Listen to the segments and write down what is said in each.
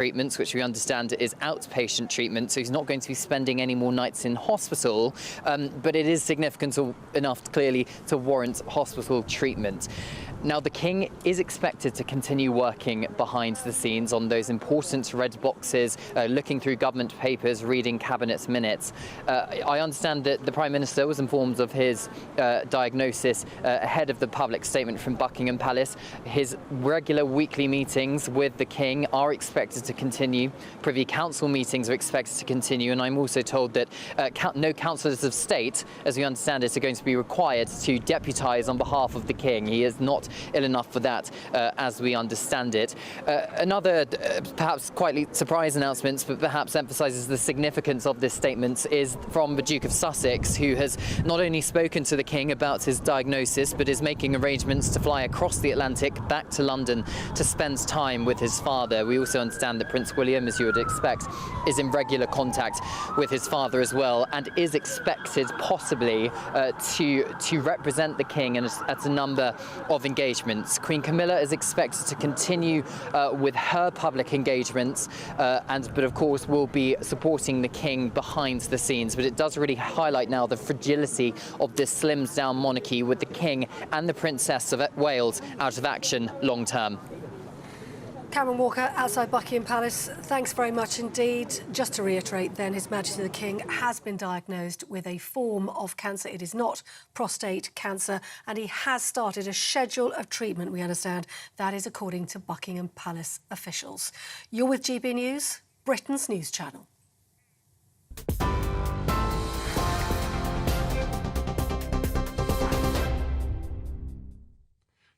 treatments, which we understand is outpatient treatment, so he's not going to be spending any more nights in hospital, but it is significant enough, clearly, to warrant hospital treatment. Now, the King is expected to continue working behind the scenes on those important red boxes, looking through government papers, reading cabinet minutes. I understand that the Prime Minister was informed of his diagnosis ahead of the public statement from Buckingham Palace. His regular weekly meetings with the King are expected to continue. Privy Council meetings are expected to continue, and I'm also told that no councillors of state, as we understand it, are going to be required to deputise on behalf of the King. He is not ill enough for that, as we understand it. Another perhaps quite surprise announcement, but perhaps emphasises the significance of this statement, is from the Duke of Sussex, who has not only spoken to the King about his diagnosis, but is making arrangements to fly across the Atlantic back to London to spend time with his father. We also understand that Prince William, as you would expect, is in regular contact with his father as well, and is expected possibly to represent the King at a number of engagements. Queen Camilla is expected to continue with her public engagements, but of course will be supporting the King behind the scenes. But it does really highlight now the fragility of this slimmed down monarchy, with the King and the Princess of Wales out of action long term. Cameron Walker, outside Buckingham Palace, thanks very much indeed. Just to reiterate then, His Majesty the King has been diagnosed with a form of cancer. It is not prostate cancer, and he has started a schedule of treatment, we understand. That is according to Buckingham Palace officials. You're with GB News, Britain's news channel.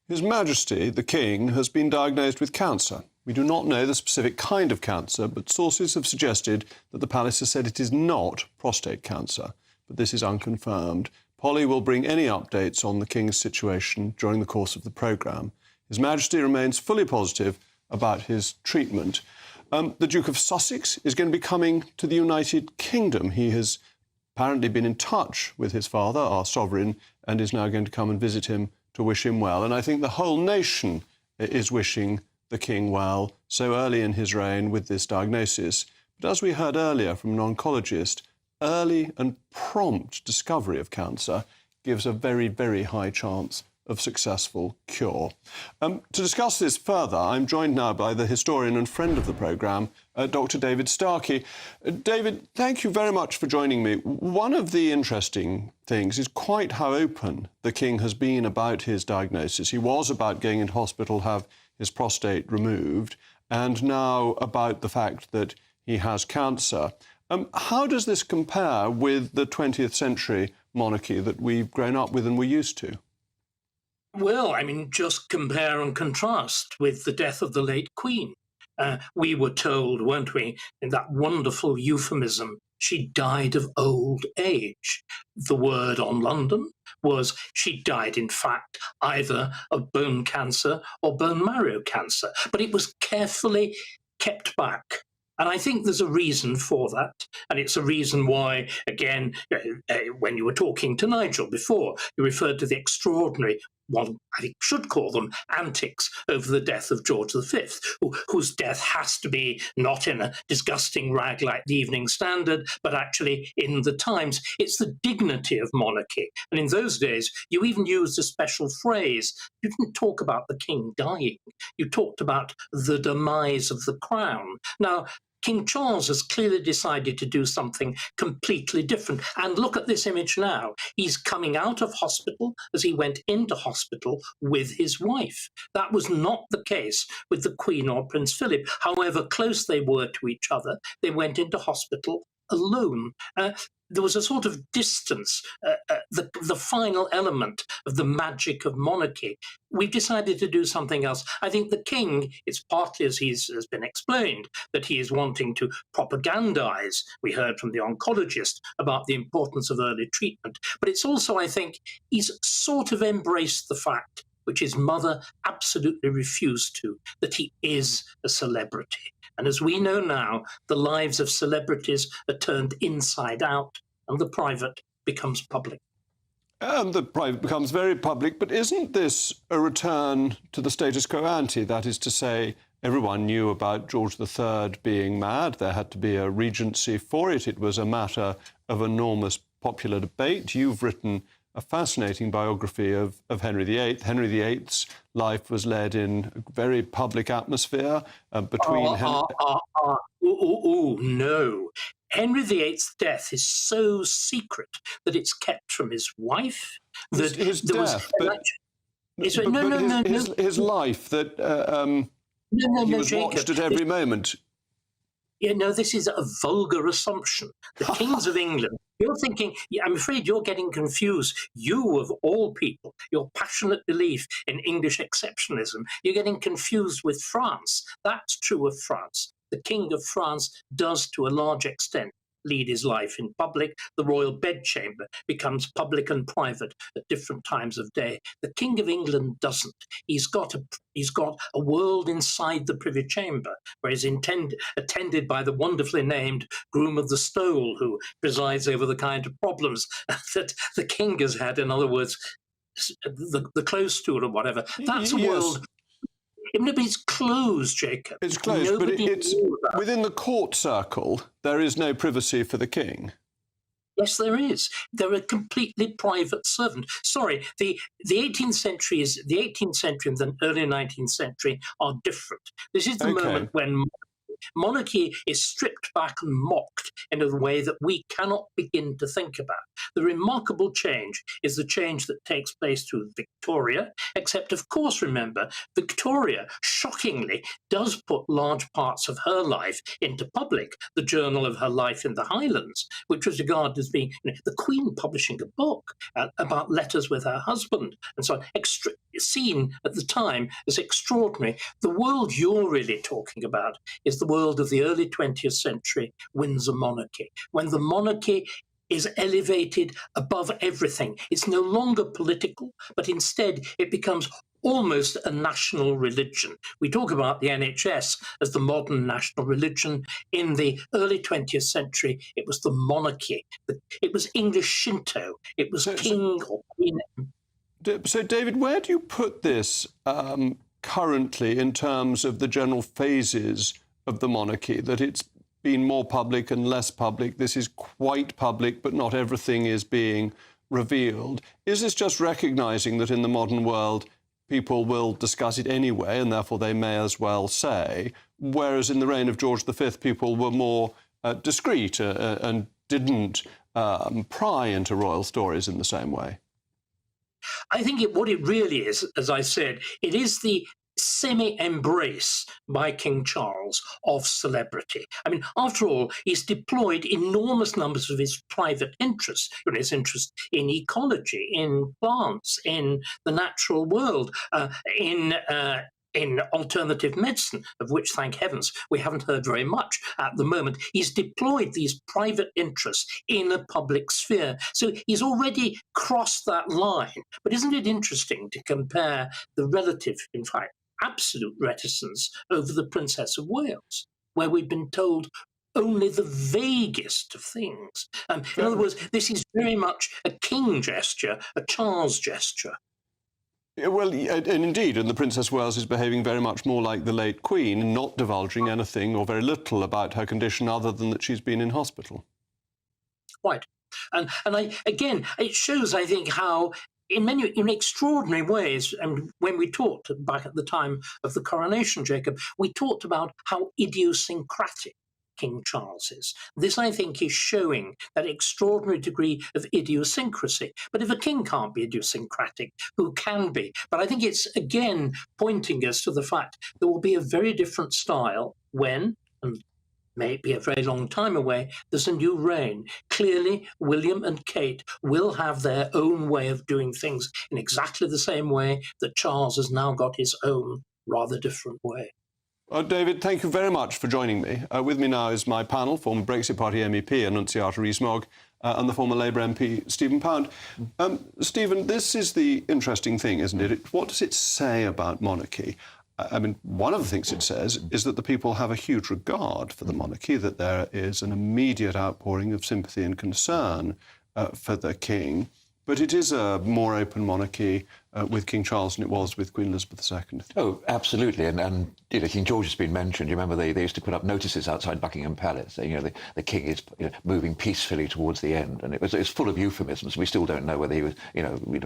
His Majesty, the King, has been diagnosed with cancer. We do not know the specific kind of cancer, but sources have suggested that the palace has said it is not prostate cancer. But this is unconfirmed. Polly will bring any updates on the King's situation during the course of the programme. His Majesty remains fully positive about his treatment. The Duke of Sussex is going to be coming to the United Kingdom. He has apparently been in touch with his father, our sovereign, and is now going to come and visit him to wish him well. And I think the whole nation is wishing the King well so early in his reign with this diagnosis. But as we heard earlier from an oncologist, early and prompt discovery of cancer gives a very, very high chance of successful cure. To discuss this further, I'm joined now by the historian and friend of the programme, Dr. David Starkey. David, thank you very much for joining me. One of the interesting things is quite how open the King has been about his diagnosis. He was about going into hospital, have his prostate removed, and now about the fact that he has cancer. How does this compare with the 20th century monarchy that we've grown up with and we're used to? Well, I mean, just compare and contrast with the death of the late Queen. We were told, weren't we, in that wonderful euphemism, she died of old age. The word on London was she died, in fact, either of bone cancer or bone marrow cancer. But it was carefully kept back. And I think there's a reason for that. And it's a reason why, again, when you were talking to Nigel before, you referred to the extraordinary, one I think should call them, antics over the death of George V, whose death has to be not in a disgusting rag like the Evening Standard, but actually in the Times. It's the dignity of monarchy. And in those days, you even used a special phrase. You didn't talk about the king dying. You talked about the demise of the crown. Now, King Charles has clearly decided to do something completely different. And look at this image now. He's coming out of hospital as he went into hospital with his wife. That was not the case with the Queen or Prince Philip. However close they were to each other, they went into hospital alone. There was a sort of distance, the final element of the magic of monarchy. We've decided to do something else. I think the King, it's partly, as has been explained, that he is wanting to propagandize. We heard from the oncologist about the importance of early treatment. But it's also, I think, he's sort of embraced the fact, which his mother absolutely refused to, that he is a celebrity. And as we know now, the lives of celebrities are turned inside out, and the private becomes public. And the private becomes very public, but isn't this a return to the status quo ante? That is to say, everyone knew about George III being mad. There had to be a regency for it. It was a matter of enormous popular debate. You've written a fascinating biography of Henry VIII. Henry VIII's life was led in a very public atmosphere between... No. Henry VIII's death is so secret that it's kept from his wife. That his death, his life, that he was Jacob, watched at every moment. Yeah, no, this is a vulgar assumption. The kings of England, you're thinking, I'm afraid you're getting confused. You, of all people, your passionate belief in English exceptionalism, you're getting confused with France. That's true of France. The King of France does, to a large extent, lead his life in public. The royal bedchamber becomes public and private at different times of day. The King of England doesn't. He's got a world inside the privy chamber, where he's attended by the wonderfully named Groom of the Stole, who presides over the kind of problems that the king has had. In other words, the close stool or whatever. That's a world. It's closed, Jacob. It's closed, but it's within the court circle. There is no privacy for the king. Yes, there is. They're a completely private servant. Sorry, the 18th century and the early 19th century are different. This is the moment when monarchy is stripped back and mocked in a way that we cannot begin to think about. The remarkable change is the change that takes place through Victoria, except, of course, remember, Victoria, shockingly, does put large parts of her life into public. The journal of her life in the Highlands, which was regarded as being the Queen publishing a book about letters with her husband, and so on, seen at the time as extraordinary. The world you're really talking about is the world of the early 20th century Windsor monarchy, when the monarchy is elevated above everything. It's no longer political, but instead it becomes almost a national religion. We talk about the NHS as the modern national religion. In the early 20th century, it was the monarchy. It was English Shinto. It was king or queen. So, David, where do you put this currently in terms of the general phases of the monarchy, that it's been more public and less public? This is quite public, but not everything is being revealed. Is this just recognising that in the modern world people will discuss it anyway, and therefore they may as well say, whereas in the reign of George V, people were more discreet and didn't pry into royal stories in the same way? I think what it really is, as I said, it is the semi-embrace by King Charles of celebrity. I mean, after all, he's deployed enormous numbers of his private interests, his interest in ecology, in plants, in the natural world, in alternative medicine, of which, thank heavens, we haven't heard very much at the moment. He's deployed these private interests in a public sphere. So he's already crossed that line. But isn't it interesting to compare the relative, in fact, absolute reticence over the Princess of Wales, where we've been told only the vaguest of things? In other words, this is very much a king gesture, a Charles gesture. Well, and indeed, and the Princess of Wales is behaving very much more like the late Queen, not divulging anything or very little about her condition other than that she's been in hospital. Right. And again, it shows, I think, how in extraordinary ways, and when we talked back at the time of the coronation, Jacob, we talked about how idiosyncratic King Charles is. This, I think, is showing that extraordinary degree of idiosyncrasy. But if a king can't be idiosyncratic, who can be? But I think it's, again, pointing us to the fact there will be a very different style when, and may be a very long time away, there's a new reign. Clearly, William and Kate will have their own way of doing things in exactly the same way that Charles has now got his own rather different way. David, thank you very much for joining me. With me now is my panel, former Brexit Party MEP Annunziata Rees-Mogg and the former Labour MP Stephen Pound. Stephen, this is the interesting thing, isn't it? What does it say about monarchy? I mean, one of the things it says is that the people have a huge regard for the monarchy, that there is an immediate outpouring of sympathy and concern for the king. But it is a more open monarchy with King Charles than it was with Queen Elizabeth II. Oh, absolutely. And you know, King George has been mentioned. You remember they used to put up notices outside Buckingham Palace saying, you know, the king is moving peacefully towards the end. And it was full of euphemisms. We still don't know whether he was,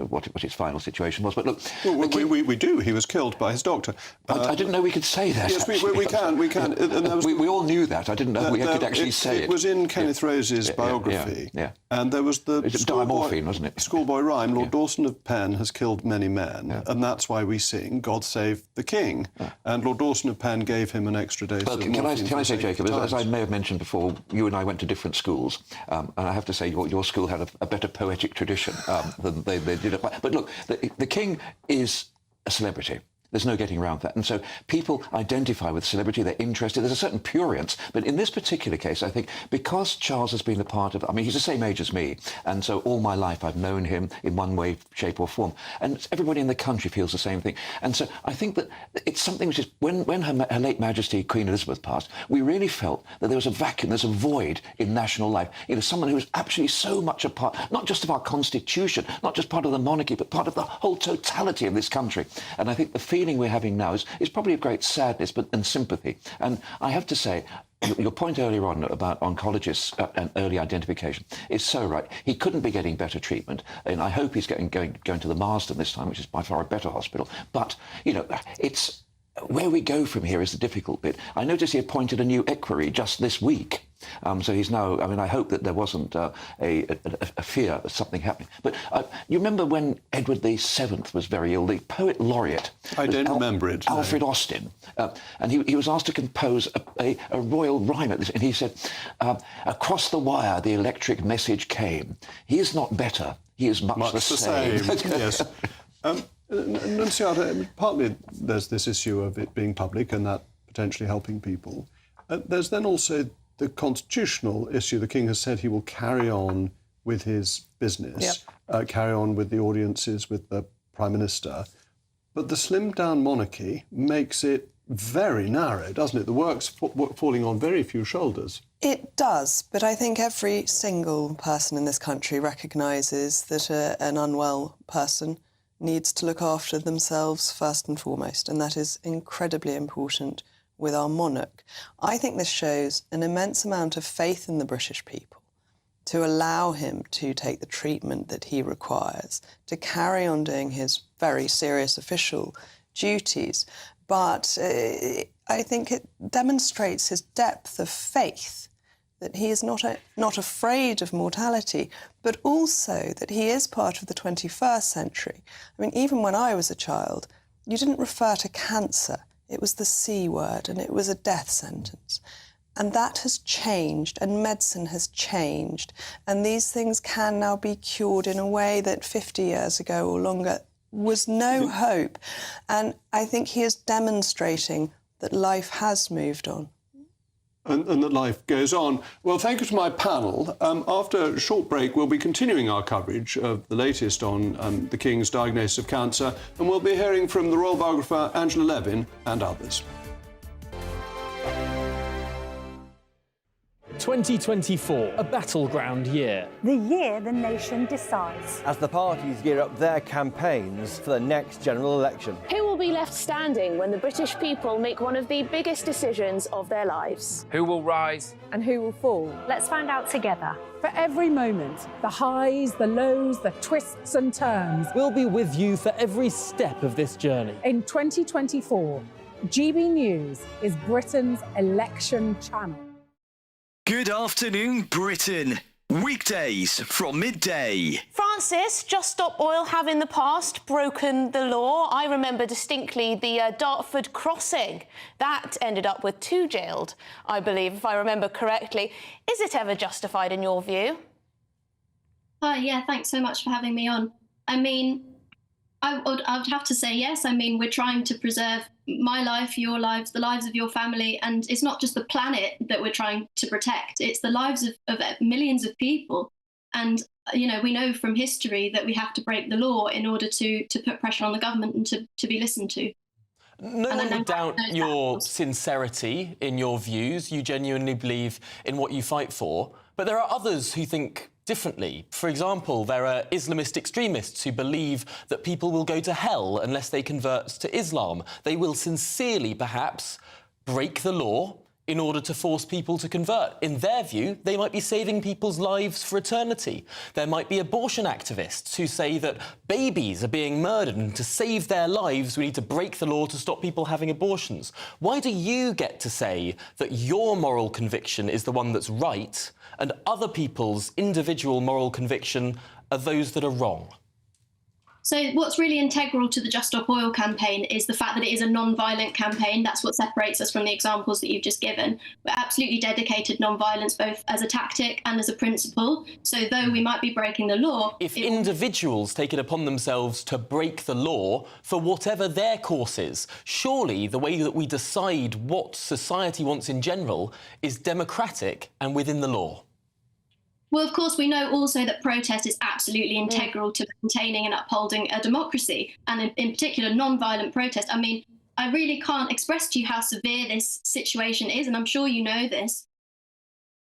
what his final situation was. But look... Well, we do. He was killed by his doctor. I didn't know we could say that. Yes, we can. And there was, we all knew that. I didn't know we could actually say it. It was in Kenneth Rose's biography. Yeah. And there was the diamorphine, wasn't it? Schoolboy rhyme, Lord Dawson of Penn has killed many men, and that's why we sing God Save the King. And Lord Dawson of Penn gave him an extra dose of morphine. Can I say, Jacob, as I may have mentioned before, you and I went to different schools, and I have to say your school had a better poetic tradition than they did. But look, the King is a celebrity. There's no getting around that. And so people identify with celebrity, they're interested. There's a certain prurience. But in this particular case, I think because Charles has been a part of... I mean, he's the same age as me. And so all my life I've known him in one way, shape or form. And everybody in the country feels the same thing. And so I think that it's something which is... When Her late Majesty Queen Elizabeth passed, we really felt that there was a vacuum, there's a void in national life. You know, someone who was actually so much a part, not just of our constitution, not just part of the monarchy, but part of the whole totality of this country. And I think the feeling we're having now is probably of great sadness and sympathy. And I have to say, your point earlier on about oncologists and early identification is so right. He couldn't be getting better treatment, and I hope he's going to the Marsden this time, which is by far a better hospital. But, you know, it's... Where we go from here is the difficult bit. I noticed he appointed a new equerry just this week. So he's now... I mean, I hope that there wasn't a fear of something happening. But you remember when Edward VII was very ill, the poet laureate... I don't remember it. Alfred Austin. And he was asked to compose a royal rhyme at this, and he said, across the wire the electric message came. He is not better, he is much the same. Yes. Nunziata, partly there's this issue of it being public and that potentially helping people. There's then also the constitutional issue. The King has said he will carry on with his business, carry on with the audiences with the Prime Minister. But the slimmed-down monarchy makes it very narrow, doesn't it? The work's falling on very few shoulders. It does, but I think every single person in this country recognises that an unwell person needs to look after themselves first and foremost, and that is incredibly important with our monarch. I think this shows an immense amount of faith in the British people to allow him to take the treatment that he requires, to carry on doing his very serious official duties. But I think it demonstrates his depth of faith, that he is not afraid of mortality, but also that he is part of the 21st century. I mean, even when I was a child, you didn't refer to cancer. It was the C word, and it was a death sentence. And that has changed, and medicine has changed. And these things can now be cured in a way that 50 years ago or longer was no hope. And I think he is demonstrating that life has moved on. And that life goes on. Well, thank you to my panel. After a short break, we'll be continuing our coverage of the latest on the King's diagnosis of cancer, and we'll be hearing from the royal biographer Angela Levin and others. 2024, a battleground year. The year the nation decides. As the parties gear up their campaigns for the next general election. Who will be left standing when the British people make one of the biggest decisions of their lives? Who will rise? And who will fall? Let's find out together. For every moment, the highs, the lows, the twists and turns. We'll be with you for every step of this journey. In 2024, GB News is Britain's election channel. Good afternoon, Britain. Weekdays from midday. Francis, Just Stop Oil have in the past broken the law. I remember distinctly the Dartford crossing. That ended up with 2 jailed, I believe, if I remember correctly. Is it ever justified in your view? Yeah, thanks so much for having me on. I mean, I would have to say yes. I mean, we're trying to preserve my life, your lives, the lives of your family, and it's not just the planet that we're trying to protect, it's the lives of millions of people. And, you know, we know from history that we have to break the law in order to put pressure on the government and to be listened to. No one would doubt your sincerity in your views. You genuinely believe in what you fight for. But there are others who think differently. For example, there are Islamist extremists who believe that people will go to hell unless they convert to Islam. They will sincerely, perhaps, break the law in order to force people to convert. In their view, they might be saving people's lives for eternity. There might be abortion activists who say that babies are being murdered and to save their lives we need to break the law to stop people having abortions. Why do you get to say that your moral conviction is the one that's right and other people's individual moral conviction are those that are wrong? So what's really integral to the Just Stop Oil campaign is the fact that it is a non-violent campaign. That's what separates us from the examples that you've just given. We're absolutely dedicated non-violence, both as a tactic and as a principle. So though we might be breaking the law... If individuals take it upon themselves to break the law for whatever their course is, surely the way that we decide what society wants in general is democratic and within the law. Well, of course, we know also that protest is absolutely integral to maintaining and upholding a democracy, and in particular, non-violent protest. I mean, I really can't express to you how severe this situation is, and I'm sure you know this.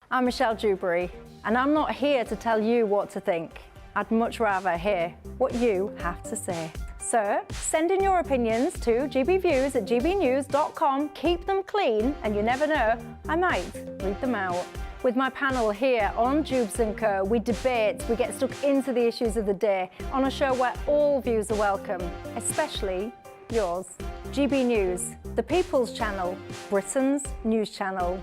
I'm Michelle Dewberry, and I'm not here to tell you what to think. I'd much rather hear what you have to say. So, send in your opinions to gbviews@gbnews.com. Keep them clean, and you never know, I might read them out. With my panel here on Jubes & Co, we debate, we get stuck into the issues of the day on a show where all views are welcome, especially yours. GB News, the People's Channel, Britain's news channel.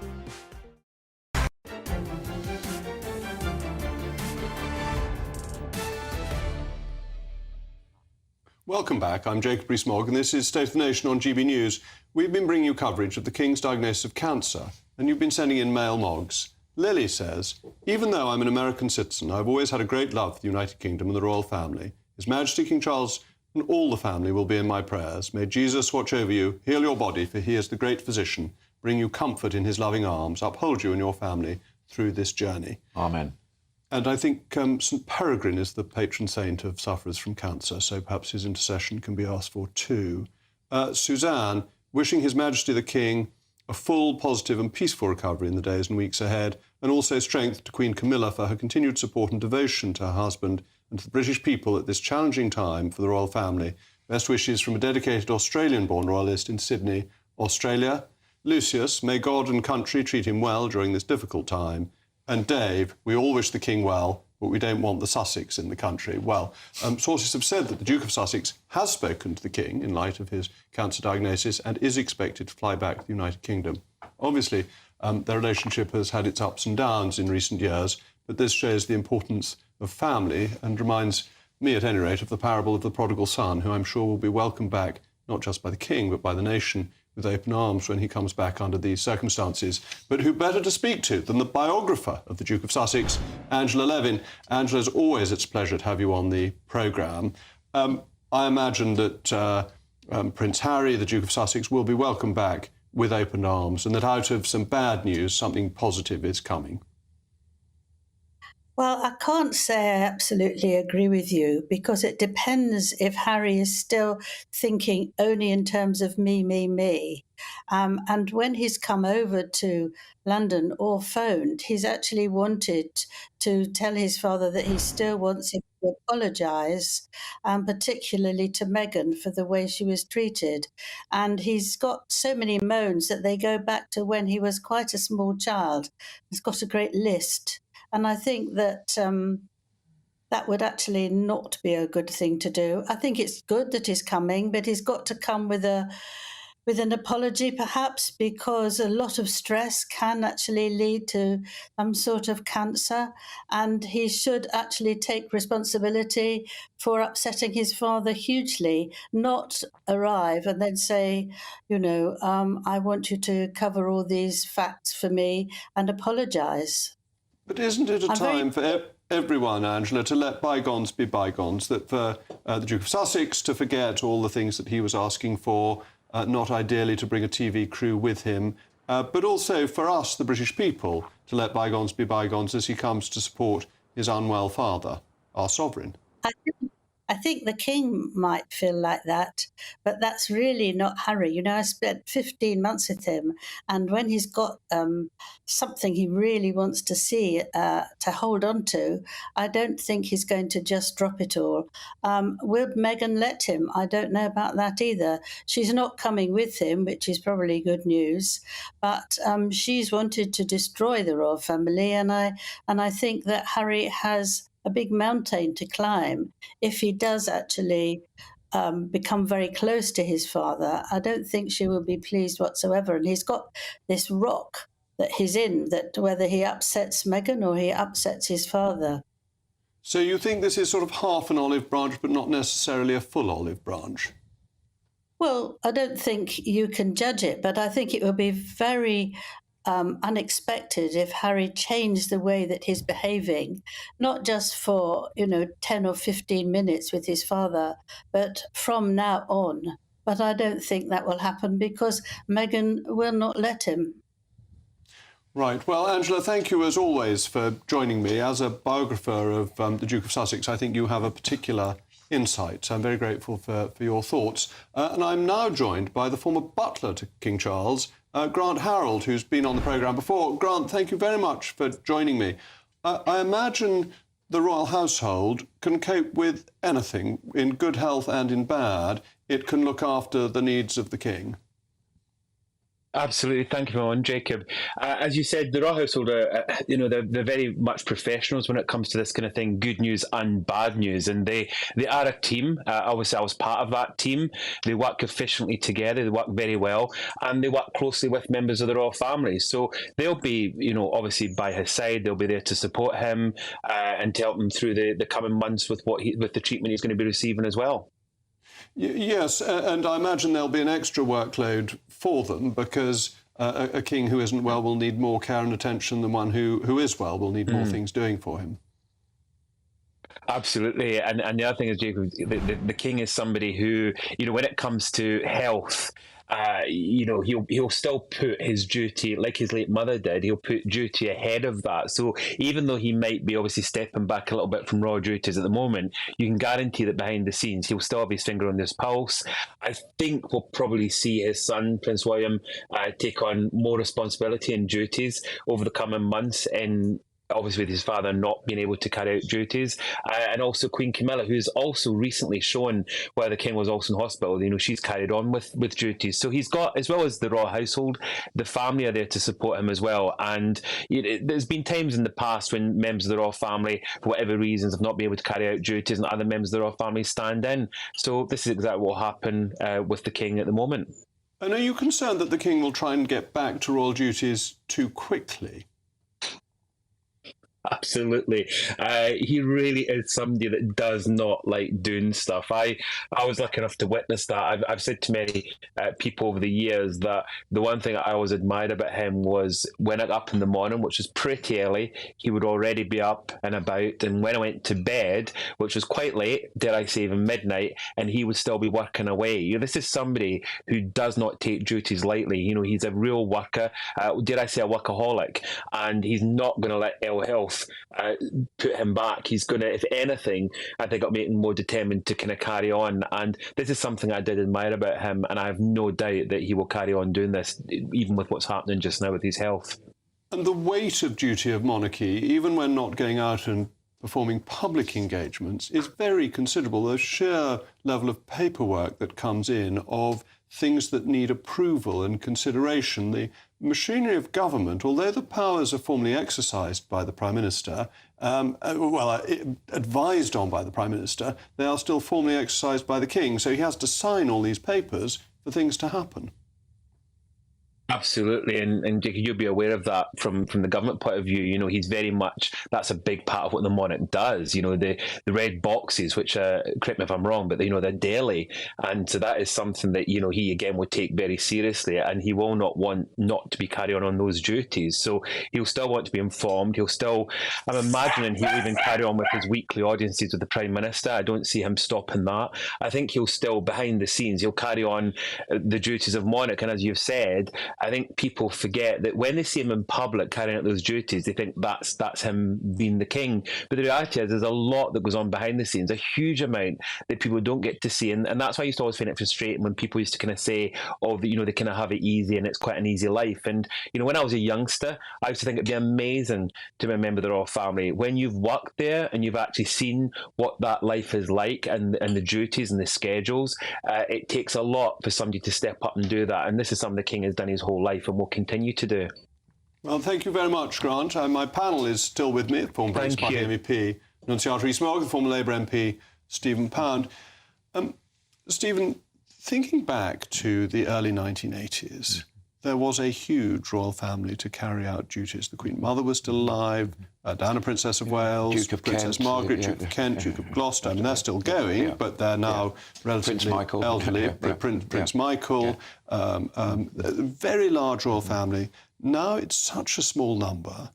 Welcome back. I'm Jacob Rees-Mogg, and this is State of the Nation on GB News. We've been bringing you coverage of the King's diagnosis of cancer, and you've been sending in mail mogs. Lily says, even though I'm an American citizen, I've always had a great love for the United Kingdom and the royal family. His Majesty King Charles and all the family will be in my prayers. May Jesus watch over you, heal your body, for he is the great physician, bring you comfort in his loving arms, uphold you and your family through this journey. Amen. And I think St Peregrine is the patron saint of sufferers from cancer, so perhaps his intercession can be asked for too. Suzanne, wishing His Majesty the King a full, positive and peaceful recovery in the days and weeks ahead, and also strength to Queen Camilla for her continued support and devotion to her husband and to the British people at this challenging time for the royal family. Best wishes from a dedicated Australian-born royalist in Sydney, Australia. Lucius, may God and country treat him well during this difficult time. And Dave, we all wish the King well, but we don't want the Sussex in the country. Well, sources have said that the Duke of Sussex has spoken to the King in light of his cancer diagnosis and is expected to fly back to the United Kingdom. Obviously, their relationship has had its ups and downs in recent years, but this shows the importance of family and reminds me, at any rate, of the parable of the prodigal son, who I'm sure will be welcomed back not just by the King, but by the nation with open arms when he comes back under these circumstances. But who better to speak to than the biographer of the Duke of Sussex, Angela Levin. Angela, as always, it's a pleasure to have you on the programme. I imagine that Prince Harry, the Duke of Sussex, will be welcomed back with open arms, and that out of some bad news, something positive is coming. Well, I can't say I absolutely agree with you, because it depends if Harry is still thinking only in terms of me, me, me. And when he's come over to London or phoned, he's actually wanted to tell his father that he still wants him to apologise, particularly to Meghan for the way she was treated. And he's got so many moans that they go back to when he was quite a small child. He's got a great list. And I think that that would actually not be a good thing to do. I think it's good that he's coming, but he's got to come with an apology, perhaps, because a lot of stress can actually lead to some sort of cancer, and he should actually take responsibility for upsetting his father hugely, not arrive and then say, you know, I want you to cover all these facts for me and apologise. But isn't it a time for everyone, Angela, to let bygones be bygones, that for the Duke of Sussex to forget all the things that he was asking for, not ideally to bring a TV crew with him, but also for us, the British people, to let bygones be bygones as he comes to support his unwell father, our sovereign? I think the king might feel like that, but that's really not Harry. You know, I spent 15 months with him, and when he's got something he really wants to see, to hold on to, I don't think he's going to just drop it all. Will Meghan let him? I don't know about that either. She's not coming with him, which is probably good news, but she's wanted to destroy the royal family, and I think that Harry has a big mountain to climb if he does actually become very close to his father. I don't think she will be pleased whatsoever. And he's got this rock that he's in, that whether he upsets Meghan or he upsets his father. So you think this is sort of half an olive branch, but not necessarily a full olive branch? Well, I don't think you can judge it, but I think it would be very unexpected if Harry changed the way that he's behaving, not just for, 10 or 15 minutes with his father, but from now on. But I don't think that will happen because Meghan will not let him. Right. Well, Angela, thank you as always for joining me. As a biographer of the Duke of Sussex, I think you have a particular insight. So I'm very grateful for your thoughts. And I'm now joined by the former butler to King Charles, Grant Harold, who's been on the programme before. Grant, thank you very much for joining me. I imagine the royal household can cope with anything, in good health and in bad. It can look after the needs of the king. Absolutely. Thank you, Owen. Jacob. As you said, the royal household are, they're very much professionals when it comes to this kind of thing, good news and bad news. And they are a team. Obviously, I was part of that team. They work efficiently together. They work very well. And they work closely with members of the royal family. So they'll be, obviously by his side. They'll be there to support him and to help him through the coming months with with the treatment he's going to be receiving as well. Yes, and I imagine there'll be an extra workload for them because a king who isn't well will need more care and attention than one who is well will need more things doing for him. Absolutely. And the other thing is, Jacob, the king is somebody who, when it comes to health, he'll still put his duty, like his late mother did, he'll put duty ahead of that. So even though he might be obviously stepping back a little bit from royal duties at the moment, you can guarantee that behind the scenes he'll still have his finger on his pulse. I think we'll probably see his son, Prince William, take on more responsibility and duties over the coming months obviously with his father not being able to carry out duties, and also Queen Camilla, who's also recently shown while the king was also in hospital, she's carried on with duties. So he's got, as well as the royal household, the family are there to support him as well. And there's been times in the past when members of the royal family, for whatever reasons, have not been able to carry out duties and other members of the royal family stand in. So this is exactly what will happen with the king at the moment. And are you concerned that the king will try and get back to royal duties too quickly? Absolutely. He really is somebody that does not like doing stuff. I was lucky enough to witness that. I've said to many people over the years that the one thing I always admired about him was when I got up in the morning, which was pretty early, he would already be up and about. And when I went to bed, which was quite late, dare I say even midnight, and he would still be working away. This is somebody who does not take duties lightly. He's a real worker, dare I say a workaholic, and he's not going to let ill health put him back. He's going to, if anything, I think it'll make him more determined to kind of carry on. And this is something I did admire about him, and I have no doubt that he will carry on doing this, even with what's happening just now with his health. And the weight of duty of monarchy, even when not going out and performing public engagements, is very considerable. The sheer level of paperwork that comes in, of things that need approval and consideration. The machinery of government, although the powers are formally exercised by the Prime Minister, advised on by the Prime Minister, they are still formally exercised by the King. So he has to sign all these papers for things to happen. Absolutely, and you'll be aware of that from the government point of view. He's very much, that's a big part of what the monarch does. The red boxes, which correct me if I'm wrong, but they're daily, and so that is something that he again would take very seriously, and he will not want not to be carrying on those duties. So he'll still want to be informed. He'll still, I'm imagining he'll even carry on with his weekly audiences with the Prime Minister. I don't see him stopping that. I think he'll still, behind the scenes, he'll carry on the duties of monarch, and as you've said, I think people forget that when they see him in public carrying out those duties, they think that's him being the king. But the reality is there's a lot that goes on behind the scenes, a huge amount that people don't get to see. And that's why I used to always find it frustrating when people used to kind of say, oh, you know, they kind of have it easy and it's quite an easy life. And, you know, when I was a youngster, I used to think it'd be amazing to be a member of the royal family. When you've worked there and you've actually seen what that life is like and the duties and the schedules, it takes a lot for somebody to step up and do that. And this is something the king has done his whole life and will continue to do. Well, thank you very much, Grant. My panel is still with me, the former Brexit Party MEP, Annunciata Rees-Mogg, the former Labour MP, Stephen Pound. Stephen, thinking back to the early 1980s, there was a huge royal family to carry out duties. The Queen Mother was still alive, Diana, Princess of Wales, Duke of Princess Kent, Margaret, Duke of Kent, Duke of Gloucester. I mean, they're still going, but they're now relatively elderly. Prince Michael, a very large royal family. Now it's such a small number,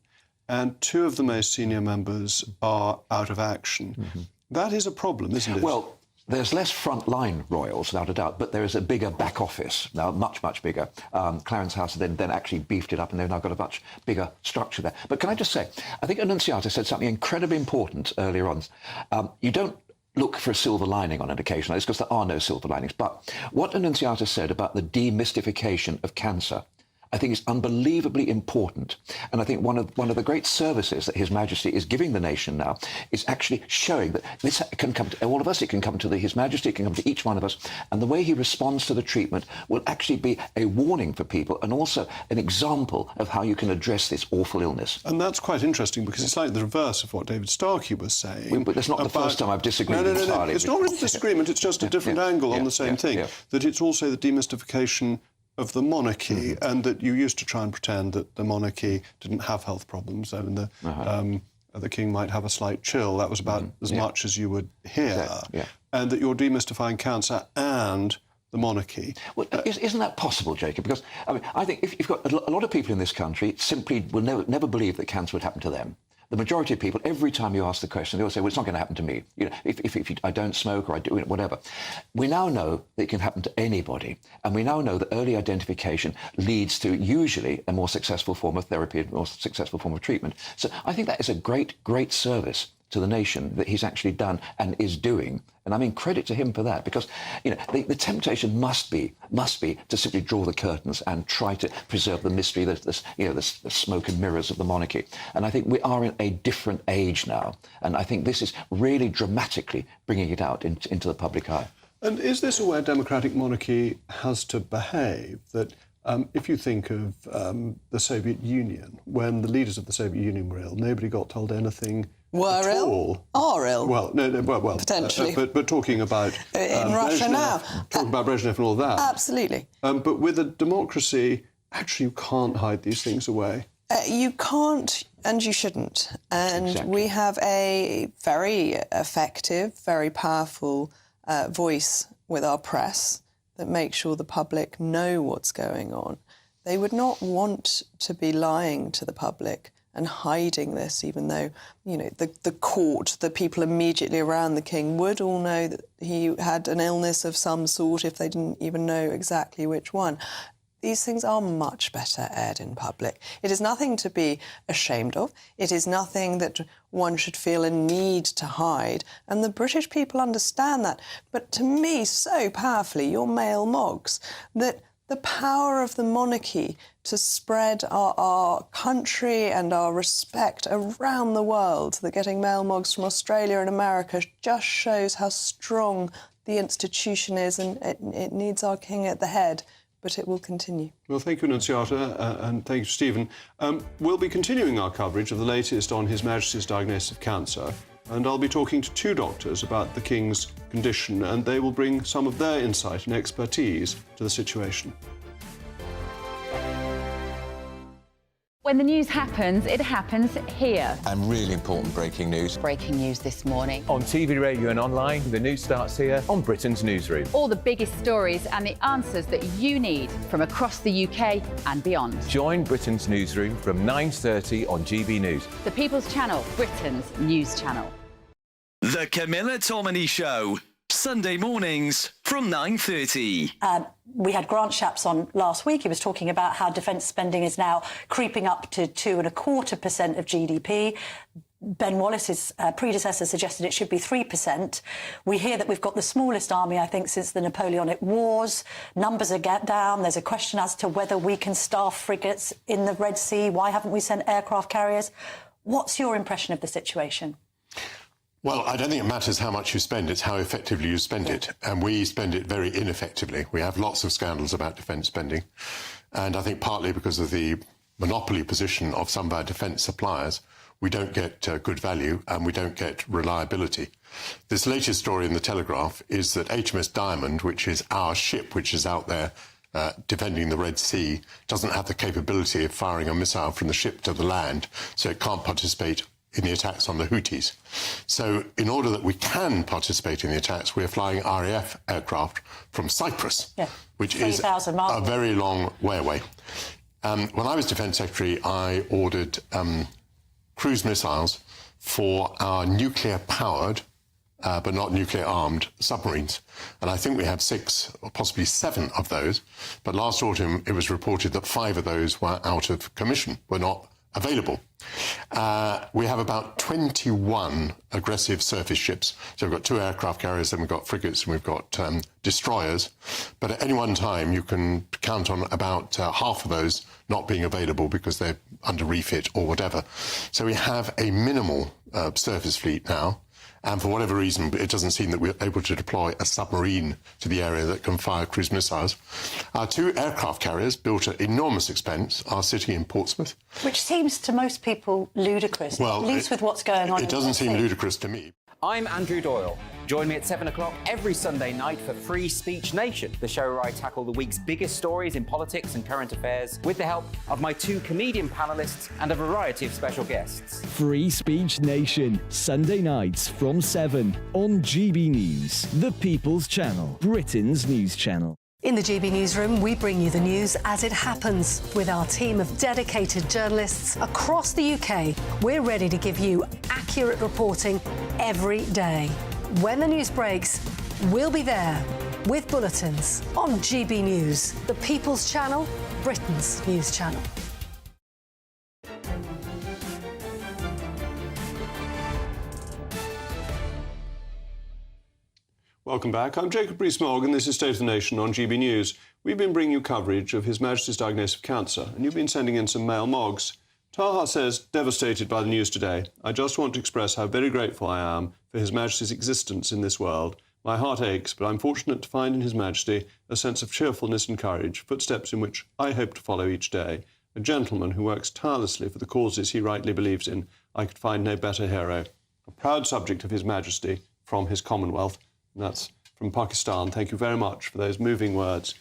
and two of the most senior members are out of action. That is a problem, isn't it? Well, there's less frontline royals, without a doubt, but there is a bigger back office now, much, much bigger. Clarence House then actually beefed it up, and they've now got a much bigger structure there. But can I just say, I think Annunciata said something incredibly important earlier on. You don't look for a silver lining on an occasion like this, because there are no silver linings. But what Annunciata said about the demystification of cancer, I think is unbelievably important. And I think one of the great services that His Majesty is giving the nation now is actually showing that this can come to all of us, it can come to His Majesty, it can come to each one of us, and the way he responds to the treatment will actually be a warning for people and also an example of how you can address this awful illness. And that's quite interesting, because it's like the reverse of what David Starkey was saying. But that's not the first time I've disagreed entirely. It's not really disagreement, it's just a different angle on the same thing. That it's also the demystification of the monarchy, and that you used to try and pretend that the monarchy didn't have health problems. I mean, the king might have a slight chill. That was about as much as you would hear. And that you're demystifying cancer and the monarchy. Well, isn't that possible, Jacob? Because, I mean, I think if you've got a lot of people in this country simply will never believe that cancer would happen to them. The majority of people, every time you ask the question, they all say, well, it's not going to happen to me. You know, if I don't smoke or I do whatever. We now know that it can happen to anybody. And we now know that early identification leads to usually a more successful form of therapy, a more successful form of treatment. So I think that is a great, great service to the nation that he's actually done and is doing. And I mean, credit to him for that, because, you know, the temptation must be to simply draw the curtains and try to preserve the mystery, the smoke and mirrors of the monarchy. And I think we are in a different age now. And I think this is really dramatically bringing it out into the public eye. And is this a way a democratic monarchy has to behave? That if you think of the Soviet Union, when the leaders of the Soviet Union were ill, nobody got told anything Were at ill? all. Are ill? Well, well, potentially. But talking about in Russia now, talking about Brezhnev and all that. Absolutely. But with a democracy, actually, you can't hide these things away. You can't, and you shouldn't. And we have a very effective, very powerful voice with our press that makes sure the public know what's going on. They would not want to be lying to the public and hiding this, even though, you know, the court, the people immediately around the king would all know that he had an illness of some sort if they didn't even know exactly which one. These things are much better aired in public. It is nothing to be ashamed of. It is nothing that one should feel a need to hide. And the British people understand that. But to me, so powerfully, your male Moggs, that the power of the monarchy to spread our country and our respect around the world, that getting male Moggs from Australia and America just shows how strong the institution is, and it needs our king at the head. But it will continue. Well, thank you, Annunciata, and thank you, Stephen. We'll be continuing our coverage of the latest on His Majesty's diagnosis of cancer, and I'll be talking to two doctors about the King's condition, and they will bring some of their insight and expertise to the situation. When the news happens, it happens here. And really important breaking news. Breaking news this morning. On TV, radio and online, the news starts here on Britain's Newsroom. All the biggest stories and the answers that you need from across the UK and beyond. Join Britain's Newsroom from 9:30 on GB News. The People's Channel, Britain's news channel. The Camilla Tominey Show. Sunday mornings from 9:30. We had Grant Shapps on last week. He was talking about how defence spending is now creeping up to 2.25% of GDP. Ben Wallace's predecessor suggested it should be 3%. We hear that we've got the smallest army, I think, since the Napoleonic Wars. Numbers are down. There's a question as to whether we can staff frigates in the Red Sea. Why haven't we sent aircraft carriers? What's your impression of the situation? Well, I don't think it matters how much you spend, it's how effectively you spend it. And we spend it very ineffectively. We have lots of scandals about defence spending. And I think partly because of the monopoly position of some of our defence suppliers, we don't get good value and we don't get reliability. This latest story in the Telegraph is that HMS Diamond, which is our ship, which is out there defending the Red Sea, doesn't have the capability of firing a missile from the ship to the land, so it can't participate in the attacks on the Houthis. So in order that we can participate in the attacks, we're flying RAF aircraft from Cyprus, which is a very long way away. When I was Defence Secretary, I ordered cruise missiles for our nuclear-powered, but not nuclear-armed submarines. And I think we have 6 or possibly 7 of those. But last autumn, it was reported that 5 of those were out of commission, were not available. We have about 21 aggressive surface ships. So we've got 2 aircraft carriers, then we've got frigates, and we've got destroyers. But at any one time, you can count on about half of those not being available because they're under refit or whatever. So we have a minimal surface fleet now. And for whatever reason, it doesn't seem that we're able to deploy a submarine to the area that can fire cruise missiles. Our 2 aircraft carriers, built at enormous expense, are sitting in Portsmouth. Which seems to most people ludicrous, at least with what's going on. It doesn't seem ludicrous to me. I'm Andrew Doyle. Join me at 7 o'clock every Sunday night for Free Speech Nation, the show where I tackle the week's biggest stories in politics and current affairs with the help of my 2 comedian panellists and a variety of special guests. Free Speech Nation, Sunday nights from 7 on GB News, the People's Channel, Britain's news channel. In the GB Newsroom, we bring you the news as it happens. With our team of dedicated journalists across the UK, we're ready to give you accurate reporting every day. When the news breaks, we'll be there with bulletins on GB News, the People's Channel, Britain's news channel. Welcome back. I'm Jacob Rees-Mogg and this is State of the Nation on GB News. We've been bringing you coverage of His Majesty's diagnosis of cancer, and you've been sending in some mail mogs. Taha says, devastated by the news today. I just want to express how very grateful I am for His Majesty's existence in this world. My heart aches, but I'm fortunate to find in His Majesty a sense of cheerfulness and courage, footsteps in which I hope to follow each day. A gentleman who works tirelessly for the causes he rightly believes in. I could find no better hero. A proud subject of His Majesty from his Commonwealth. And that's from Pakistan. Thank you very much for those moving words.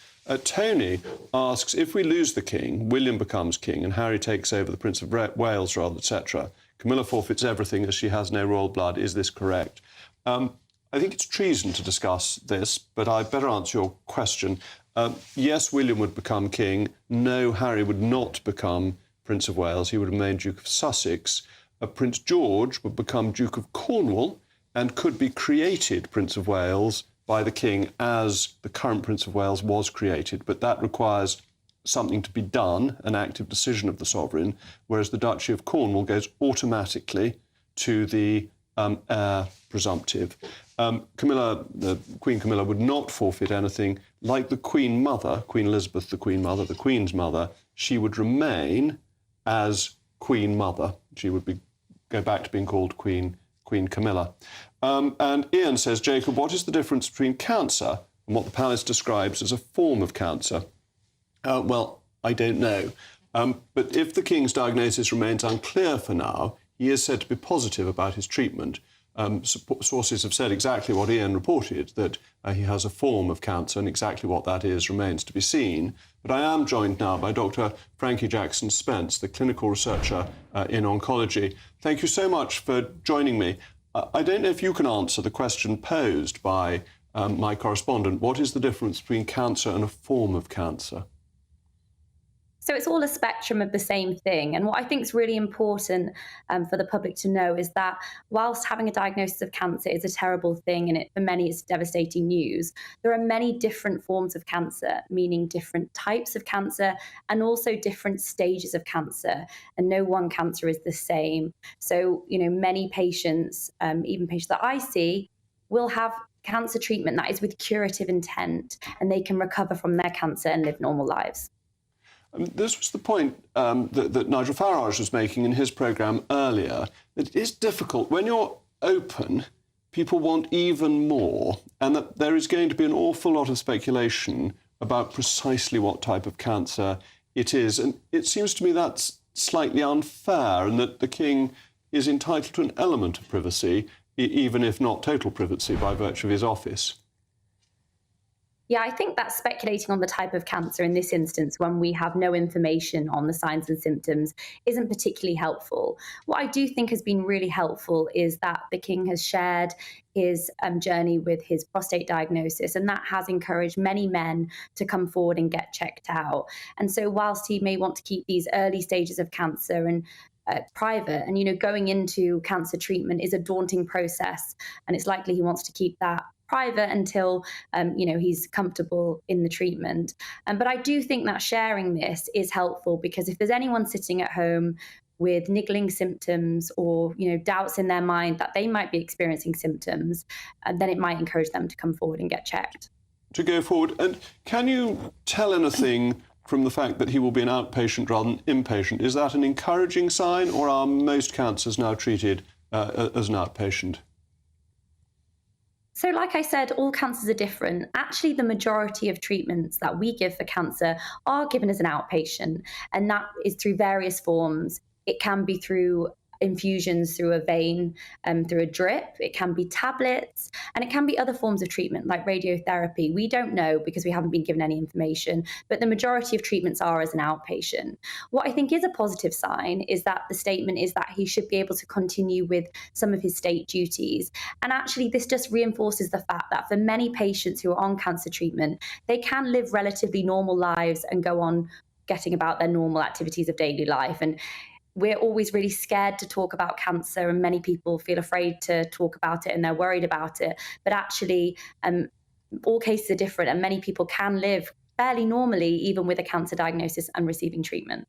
Tony asks, if we lose the King, William becomes King and Harry takes over the Prince of Wales, etc. Camilla forfeits everything as she has no royal blood. Is this correct? I think it's treason to discuss this, but I'd better answer your question. Yes, William would become King. No, Harry would not become Prince of Wales. He would remain Duke of Sussex. Prince George would become Duke of Cornwall and could be created Prince of Wales by the King as the current Prince of Wales was created. But that requires something to be done, an active decision of the sovereign, whereas the Duchy of Cornwall goes automatically to the heir presumptive. Queen Camilla would not forfeit anything. Like the Queen Mother, Queen Elizabeth, the Queen Mother, the Queen's mother, she would remain as Queen Mother. She would go back to being called Queen Camilla. And Ian says, Jacob, what is the difference between cancer and what the palace describes as a form of cancer? Well, I don't know. But if the King's diagnosis remains unclear for now, he is said to be positive about his treatment. Sources have said exactly what Ian reported, that he has a form of cancer, and exactly what that is remains to be seen. But I am joined now by Dr. Frankie Jackson-Spence, the clinical researcher in oncology. Thank you so much for joining me. I don't know if you can answer the question posed by my correspondent. What is the difference between cancer and a form of cancer? So it's all a spectrum of the same thing. And what I think is really important for the public to know is that whilst having a diagnosis of cancer is a terrible thing, and for many it's devastating news, there are many different forms of cancer, meaning different types of cancer and also different stages of cancer. And no one cancer is the same. So, many patients, even patients that I see, will have cancer treatment that is with curative intent, and they can recover from their cancer and live normal lives. This was the point that Nigel Farage was making in his programme earlier, that it is difficult. When you're open, people want even more, and that there is going to be an awful lot of speculation about precisely what type of cancer it is. And it seems to me that's slightly unfair, and that the King is entitled to an element of privacy, even if not total privacy, by virtue of his office. Yeah, I think that speculating on the type of cancer in this instance, when we have no information on the signs and symptoms, isn't particularly helpful. What I do think has been really helpful is that the King has shared his journey with his prostate diagnosis, and that has encouraged many men to come forward and get checked out. And so whilst he may want to keep these early stages of cancer and private, and going into cancer treatment is a daunting process, and it's likely he wants to keep that private until he's comfortable in the treatment. But I do think that sharing this is helpful, because if there's anyone sitting at home with niggling symptoms or doubts in their mind that they might be experiencing symptoms, then it might encourage them to come forward and get checked. To go forward, and can you tell anything from the fact that he will be an outpatient rather than inpatient? Is that an encouraging sign, or are most cancers now treated as an outpatient? So like I said, all cancers are different. Actually, the majority of treatments that we give for cancer are given as an outpatient, and that is through various forms. It can be through infusions through a vein, through a drip. It can be tablets, and it can be other forms of treatment like radiotherapy. We don't know because we haven't been given any information, but the majority of treatments are as an outpatient. What I think is a positive sign is that the statement is that he should be able to continue with some of his state duties. And actually, this just reinforces the fact that for many patients who are on cancer treatment, they can live relatively normal lives and go on getting about their normal activities of daily life. And we're always really scared to talk about cancer, and many people feel afraid to talk about it and they're worried about it. But actually, all cases are different, and many people can live fairly normally even with a cancer diagnosis and receiving treatment.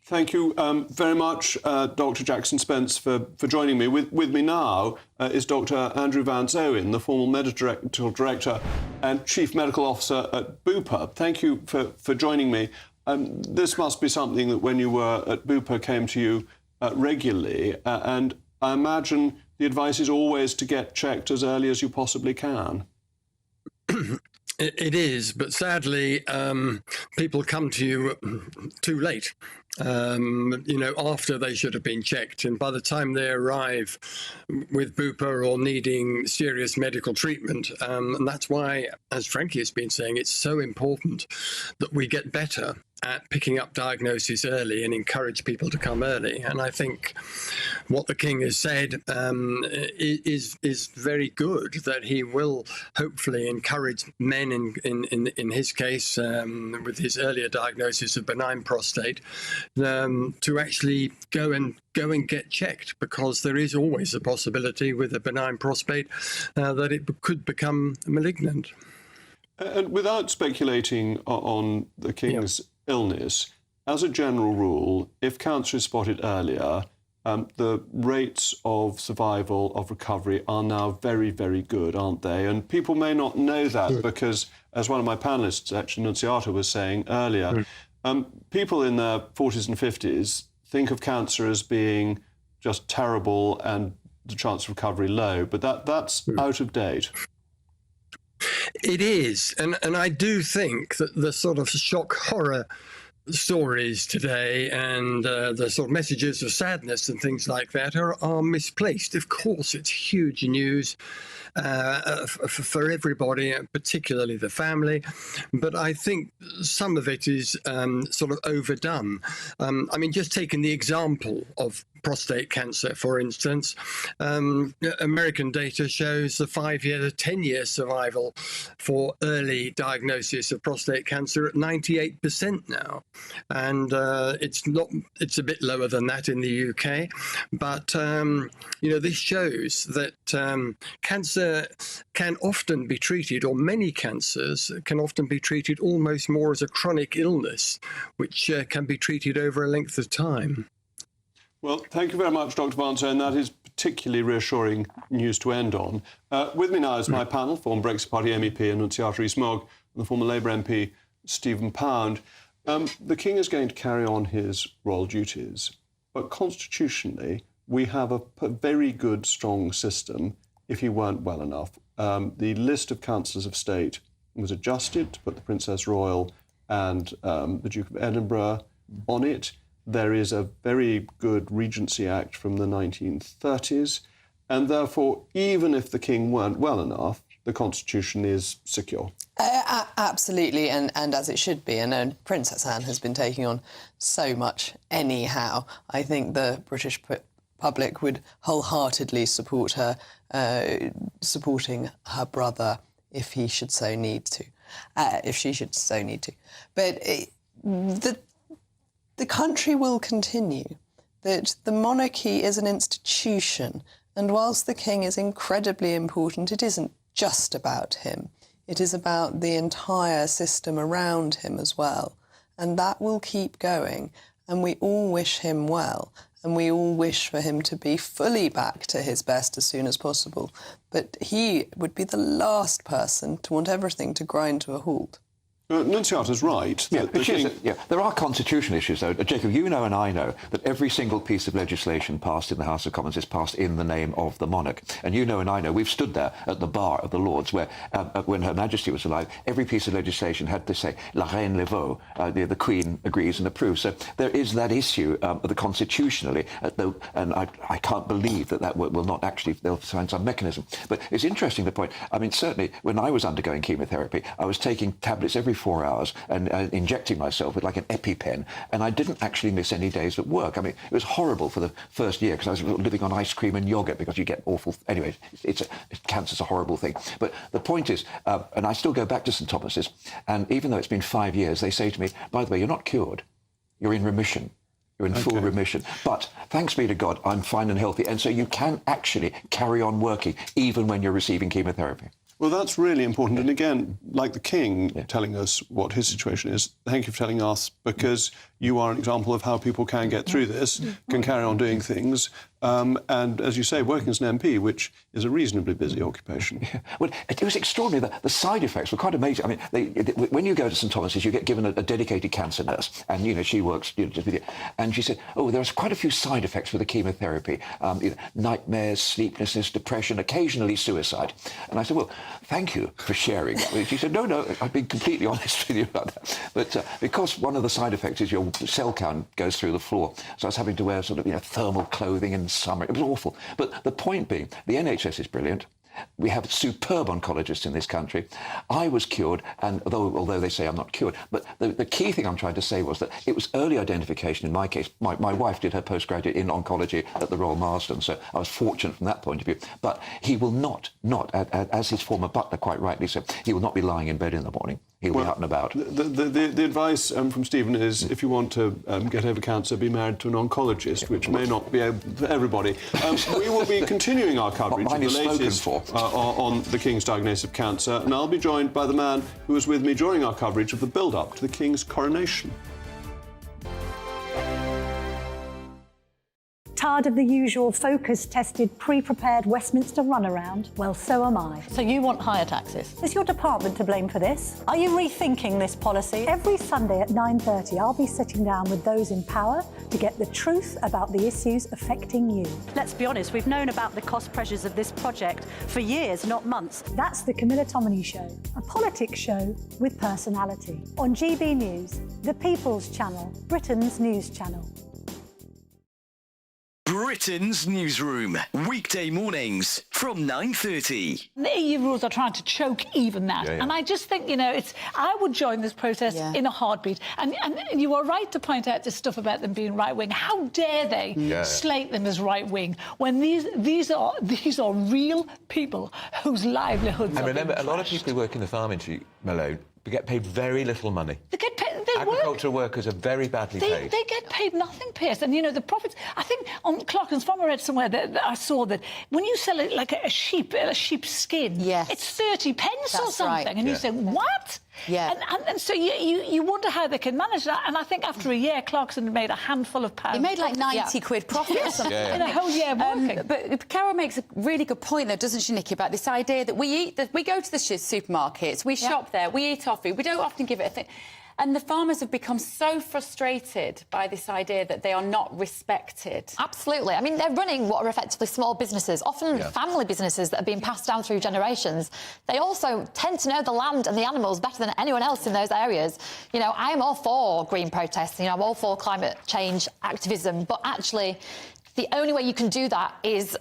Thank you very much, Dr. Jackson Spence, for joining me. With me now is Dr. Andrew Vance Owen, the former Medical Director and Chief Medical Officer at Bupa. Thank you for joining me. This must be something that when you were at Bupa came to you regularly, and I imagine the advice is always to get checked as early as you possibly can. It is, but sadly, people come to you too late. After they should have been checked. And by the time they arrive with Bupa or needing serious medical treatment, and that's why, as Frankie has been saying, it's so important that we get better at picking up diagnosis early and encourage people to come early. And I think what the King has said is very good, that he will hopefully encourage men, in his case, with his earlier diagnosis of benign prostate, to actually go and get checked, because there is always a possibility with a benign prostate that it could become malignant. And without speculating on the King's illness, as a general rule, if cancer is spotted earlier, the rates of survival, of recovery are now very, very good, aren't they? And people may not know that because, as one of my panellists, actually, Nunziata, was saying earlier, people in their 40s and 50s think of cancer as being just terrible and the chance of recovery low, but that's out of date. It is, and I do think that the sort of shock horror stories today and the sort of messages of sadness and things like that are misplaced. Of course, it's huge news for everybody, particularly the family, but I think some of it is sort of overdone. Just taking the example of prostate cancer, for instance. American data shows the 5-year to 10-year survival for early diagnosis of prostate cancer at 98% now. And it's a bit lower than that in the UK. But, this shows that cancer can often be treated, or many cancers can often be treated almost more as a chronic illness, which can be treated over a length of time. Well, thank you very much, Dr. Barnstone. That is particularly reassuring news to end on. With me now is my panel, former Brexit Party MEP Annunziata Rees-Mogg and the former Labour MP Stephen Pound. The King is going to carry on his royal duties, but constitutionally we have a very good, strong system if he weren't well enough. The list of councillors of state was adjusted to put the Princess Royal and the Duke of Edinburgh on it. There is a very good Regency Act from the 1930s, and therefore, even if the King weren't well enough, the Constitution is secure. Absolutely, and as it should be. And Princess Anne has been taking on so much anyhow. I think the British public would wholeheartedly support her, supporting her brother if he should so need to, if she should so need to. But the country will continue, that the monarchy is an institution, and whilst the King is incredibly important, it isn't just about him. It is about the entire system around him as well. And that will keep going, and we all wish him well, and we all wish for him to be fully back to his best as soon as possible. But he would be the last person to want everything to grind to a halt. Annunziata's right. There are constitutional issues, though. Jacob, you know and I know that every single piece of legislation passed in the House of Commons is passed in the name of the monarch. And you know and I know, we've stood there at the bar of the Lords where, when Her Majesty was alive, every piece of legislation had to say, La Reine le veut, the Queen agrees and approves. So there is that issue constitutionally, and I can't believe that will not actually, they'll find some mechanism. But it's interesting, the point. I mean, certainly, when I was undergoing chemotherapy, I was taking tablets every 4 hours and injecting myself with like an EpiPen, and I didn't actually miss any days at work. I mean, it was horrible for the first year because I was living on ice cream and yogurt because you get awful... Anyway, cancer's a horrible thing. But the point is, and I still go back to St Thomas's, and even though it's been 5 years, they say to me, by the way, you're not cured, you're in remission. You're in full remission. But thanks be to God, I'm fine and healthy, and so you can actually carry on working even when you're receiving chemotherapy. Well, that's really important. And again, like the King telling us what his situation is, thank you for telling us, because you are an example of how people can get through this, can carry on doing things. And as you say, working as an MP, which is a reasonably busy occupation. Yeah. Well, it was extraordinary. The side effects were quite amazing. I mean, when you go to St Thomas's, you get given a dedicated cancer nurse, and she works just with you. And she said, "Oh, there's quite a few side effects with the chemotherapy: nightmares, sleeplessness, depression, occasionally suicide." And I said, "Well, thank you for sharing that." She said, "No, I've been completely honest with you about that." But because one of the side effects is your cell count goes through the floor, so I was having to wear sort of thermal clothing in summer. It was awful. But the point being, the NHS is brilliant. We have superb oncologists in this country. I was cured, and although they say I'm not cured, but the key thing I'm trying to say was that it was early identification in my case. My wife did her postgraduate in oncology at the Royal Marsden, so I was fortunate from that point of view. But he will not, as his former butler quite rightly said, he will not be lying in bed in the morning. He'll be out and about. The advice from Stephen is, if you want to get over cancer, be married to an oncologist, which may not be able for everybody. We will be continuing our coverage of the latest on the King's diagnosis of cancer, and I'll be joined by the man who was with me during our coverage of the build-up to the King's coronation. Tired of the usual focus-tested, pre-prepared Westminster runaround? Well, so am I. So you want higher taxes? Is your department to blame for this? Are you rethinking this policy? Every Sunday at 9:30, I'll be sitting down with those in power to get the truth about the issues affecting you. Let's be honest, we've known about the cost pressures of this project for years, not months. That's the Camilla Tominey Show, a politics show with personality. On GB News, the People's Channel, Britain's news channel. Britain's newsroom. Weekday mornings from 9:30. The EU rules are trying to choke even that. Yeah, yeah. And I just think, I would join this protest in a heartbeat. And you are right to point out this stuff about them being right-wing. How dare they slate them as right-wing when these are real people whose livelihoods And are remember, being a lot of trashed. people who work in the farm industry, Malone, get paid very little money. They get paid. Agricultural workers are very badly paid. They get paid nothing, Pierce. And, the profits... I think on Clark's Farm I read somewhere that I saw that when you sell it like a sheep's skin, it's 30 pence or something. Right. And you say, what? Yeah. And so you wonder how they can manage that. And I think after a year, Clarkson made a handful of pounds. He made like 90 quid profit or something. In a whole year working. But Carol makes a really good point, though, doesn't she, Nikki, about this idea that we go to the supermarkets, we shop there, we eat our food, we don't often give it a thing. And the farmers have become so frustrated by this idea that they are not respected. Absolutely. I mean, they're running what are effectively small businesses, often family businesses that have been passed down through generations. They also tend to know the land and the animals better than anyone else in those areas. I am all for green protests, I'm all for climate change activism, but actually... the only way you can do that is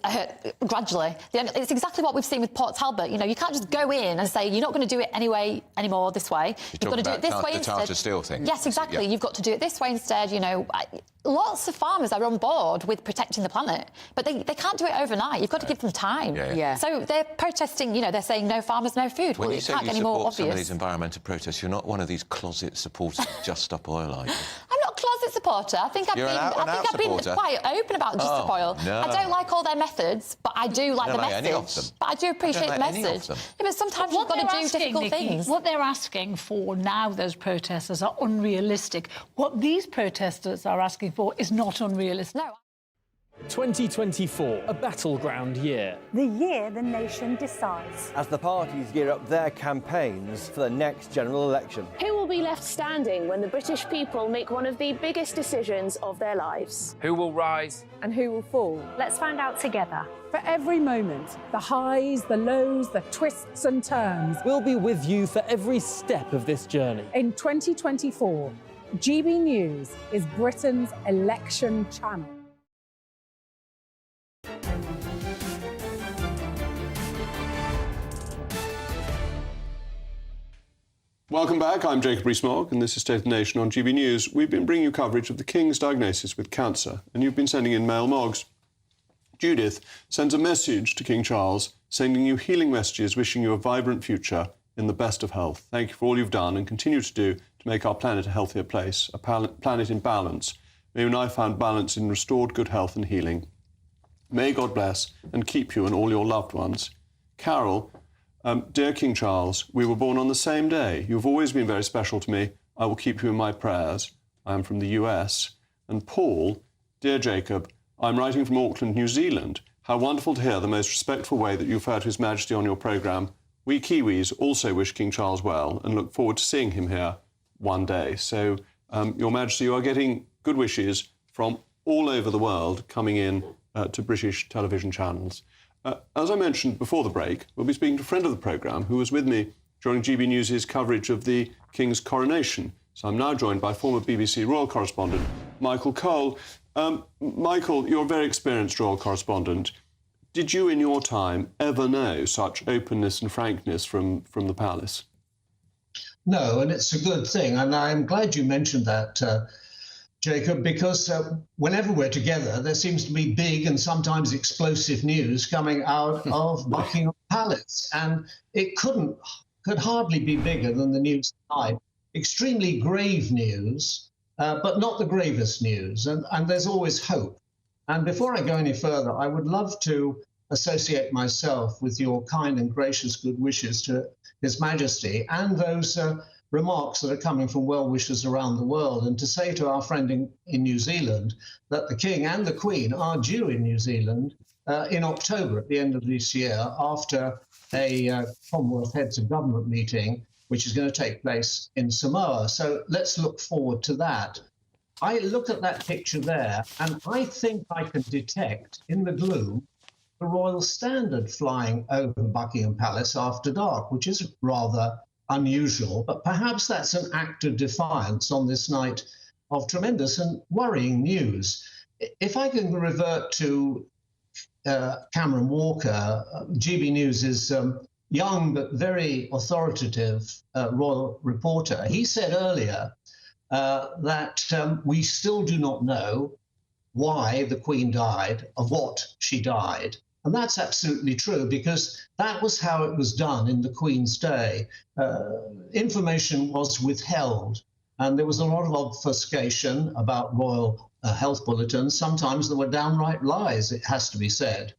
gradually. It's exactly what we've seen with Port Talbot. You can't just go in and say, you're not going to do it anymore this way. You've got to do it this way instead. The Tata Steel thing. Yes, exactly. You've got to do it this way instead. Lots of farmers are on board with protecting the planet, but they can't do it overnight. You've got to give them time. So they're protesting, they're saying no farmers, no food. When well, you it say can't you get any more support some of obvious. these environmental protests, you're not one of these closet supporters of Just Stop Oil, are you? I'm not a closet supporter. I think I've been quite open about Just Stop Oil. No. I don't like all their methods, but I do like the message. Any of them. But I do appreciate the message. But sometimes you've got to do difficult things. What they're asking for now, those protesters, are unrealistic. What these protesters are asking for is not unrealistic. No. 2024, a battleground year. The year the nation decides. As the parties gear up their campaigns for the next general election. Who will be left standing when the British people make one of the biggest decisions of their lives? Who will rise? And who will fall? Let's find out together. For every moment, the highs, the lows, the twists and turns. We'll be with you for every step of this journey. In 2024, GB News is Britain's election channel. Welcome back. I'm Jacob Rees-Mogg, and this is State of the Nation on GB News. We've been bringing you coverage of the King's diagnosis with cancer, and you've been sending in mail mogs. Judith sends a message to King Charles, sending you healing messages, wishing you a vibrant future in the best of health. Thank you for all you've done and continue to do to make our planet a healthier place, a planet in balance. May you now find balance in restored good health and healing. May God bless and keep you and all your loved ones. Carol, dear King Charles, we were born on the same day. You've always been very special to me. I will keep you in my prayers. I am from the US. And Paul, dear Jacob, I'm writing from Auckland, New Zealand. How wonderful to hear the most respectful way that you refer to His Majesty on your programme. We Kiwis also wish King Charles well and look forward to seeing him here one day. So, Your Majesty, you are getting good wishes from all over the world coming in to British television channels. As I mentioned before the break, we'll be speaking to a friend of the programme who was with me during GB News' coverage of the King's coronation. So I'm now joined by former BBC royal correspondent Michael Cole. Michael, you're a very experienced royal correspondent. Did you, in your time, ever know such openness and frankness from the palace? No, and it's a good thing. And I'm glad you mentioned that, Jacob, because whenever we're together, there seems to be big and sometimes explosive news coming out of Buckingham Palace. And it could hardly be bigger than the news tonight. Extremely grave news, but not the gravest news. And there's always hope. And before I go any further, I would love to associate myself with your kind and gracious good wishes to His Majesty and those remarks that are coming from well-wishers around the world, and to say to our friend in New Zealand that the King and the Queen are due in New Zealand in October at the end of this year after a Commonwealth Heads of Government meeting, which is going to take place in Samoa. So let's look forward to that. I look at that picture there, and I think I can detect in the gloom the Royal Standard flying over Buckingham Palace after dark, which is rather unusual, but perhaps that's an act of defiance on this night of tremendous and worrying news. if I can revert to Cameron Walker, GBNews is young but very authoritative royal reporter. He said earlier that we still do not know why the Queen died, of what she died. And that's absolutely true, because that was how it was done in the Queen's day. Information was withheld, and there was a lot of obfuscation about royal health bulletins. Sometimes there were downright lies, it has to be said.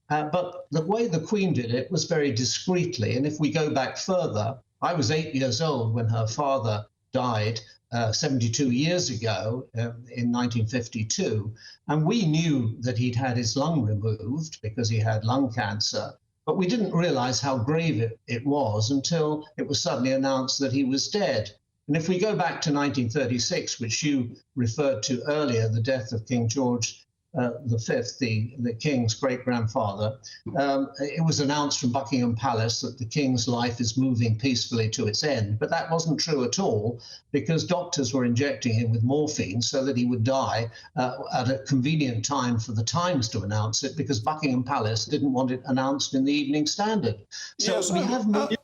But the way the Queen did it was very discreetly. And if we go back further, I was 8 years old when her father died 72 years ago in 1952. And we knew that he'd had his lung removed because he had lung cancer. But we didn't realize how grave it was until it was suddenly announced that he was dead. And if we go back to 1936, which you referred to earlier, the death of King George V, the King's great-grandfather, it was announced from Buckingham Palace that the King's life is moving peacefully to its end. But that wasn't true at all, because doctors were injecting him with morphine so that he would die at a convenient time for the Times to announce it, because Buckingham Palace didn't want it announced in the Evening Standard. So yes, we have moved.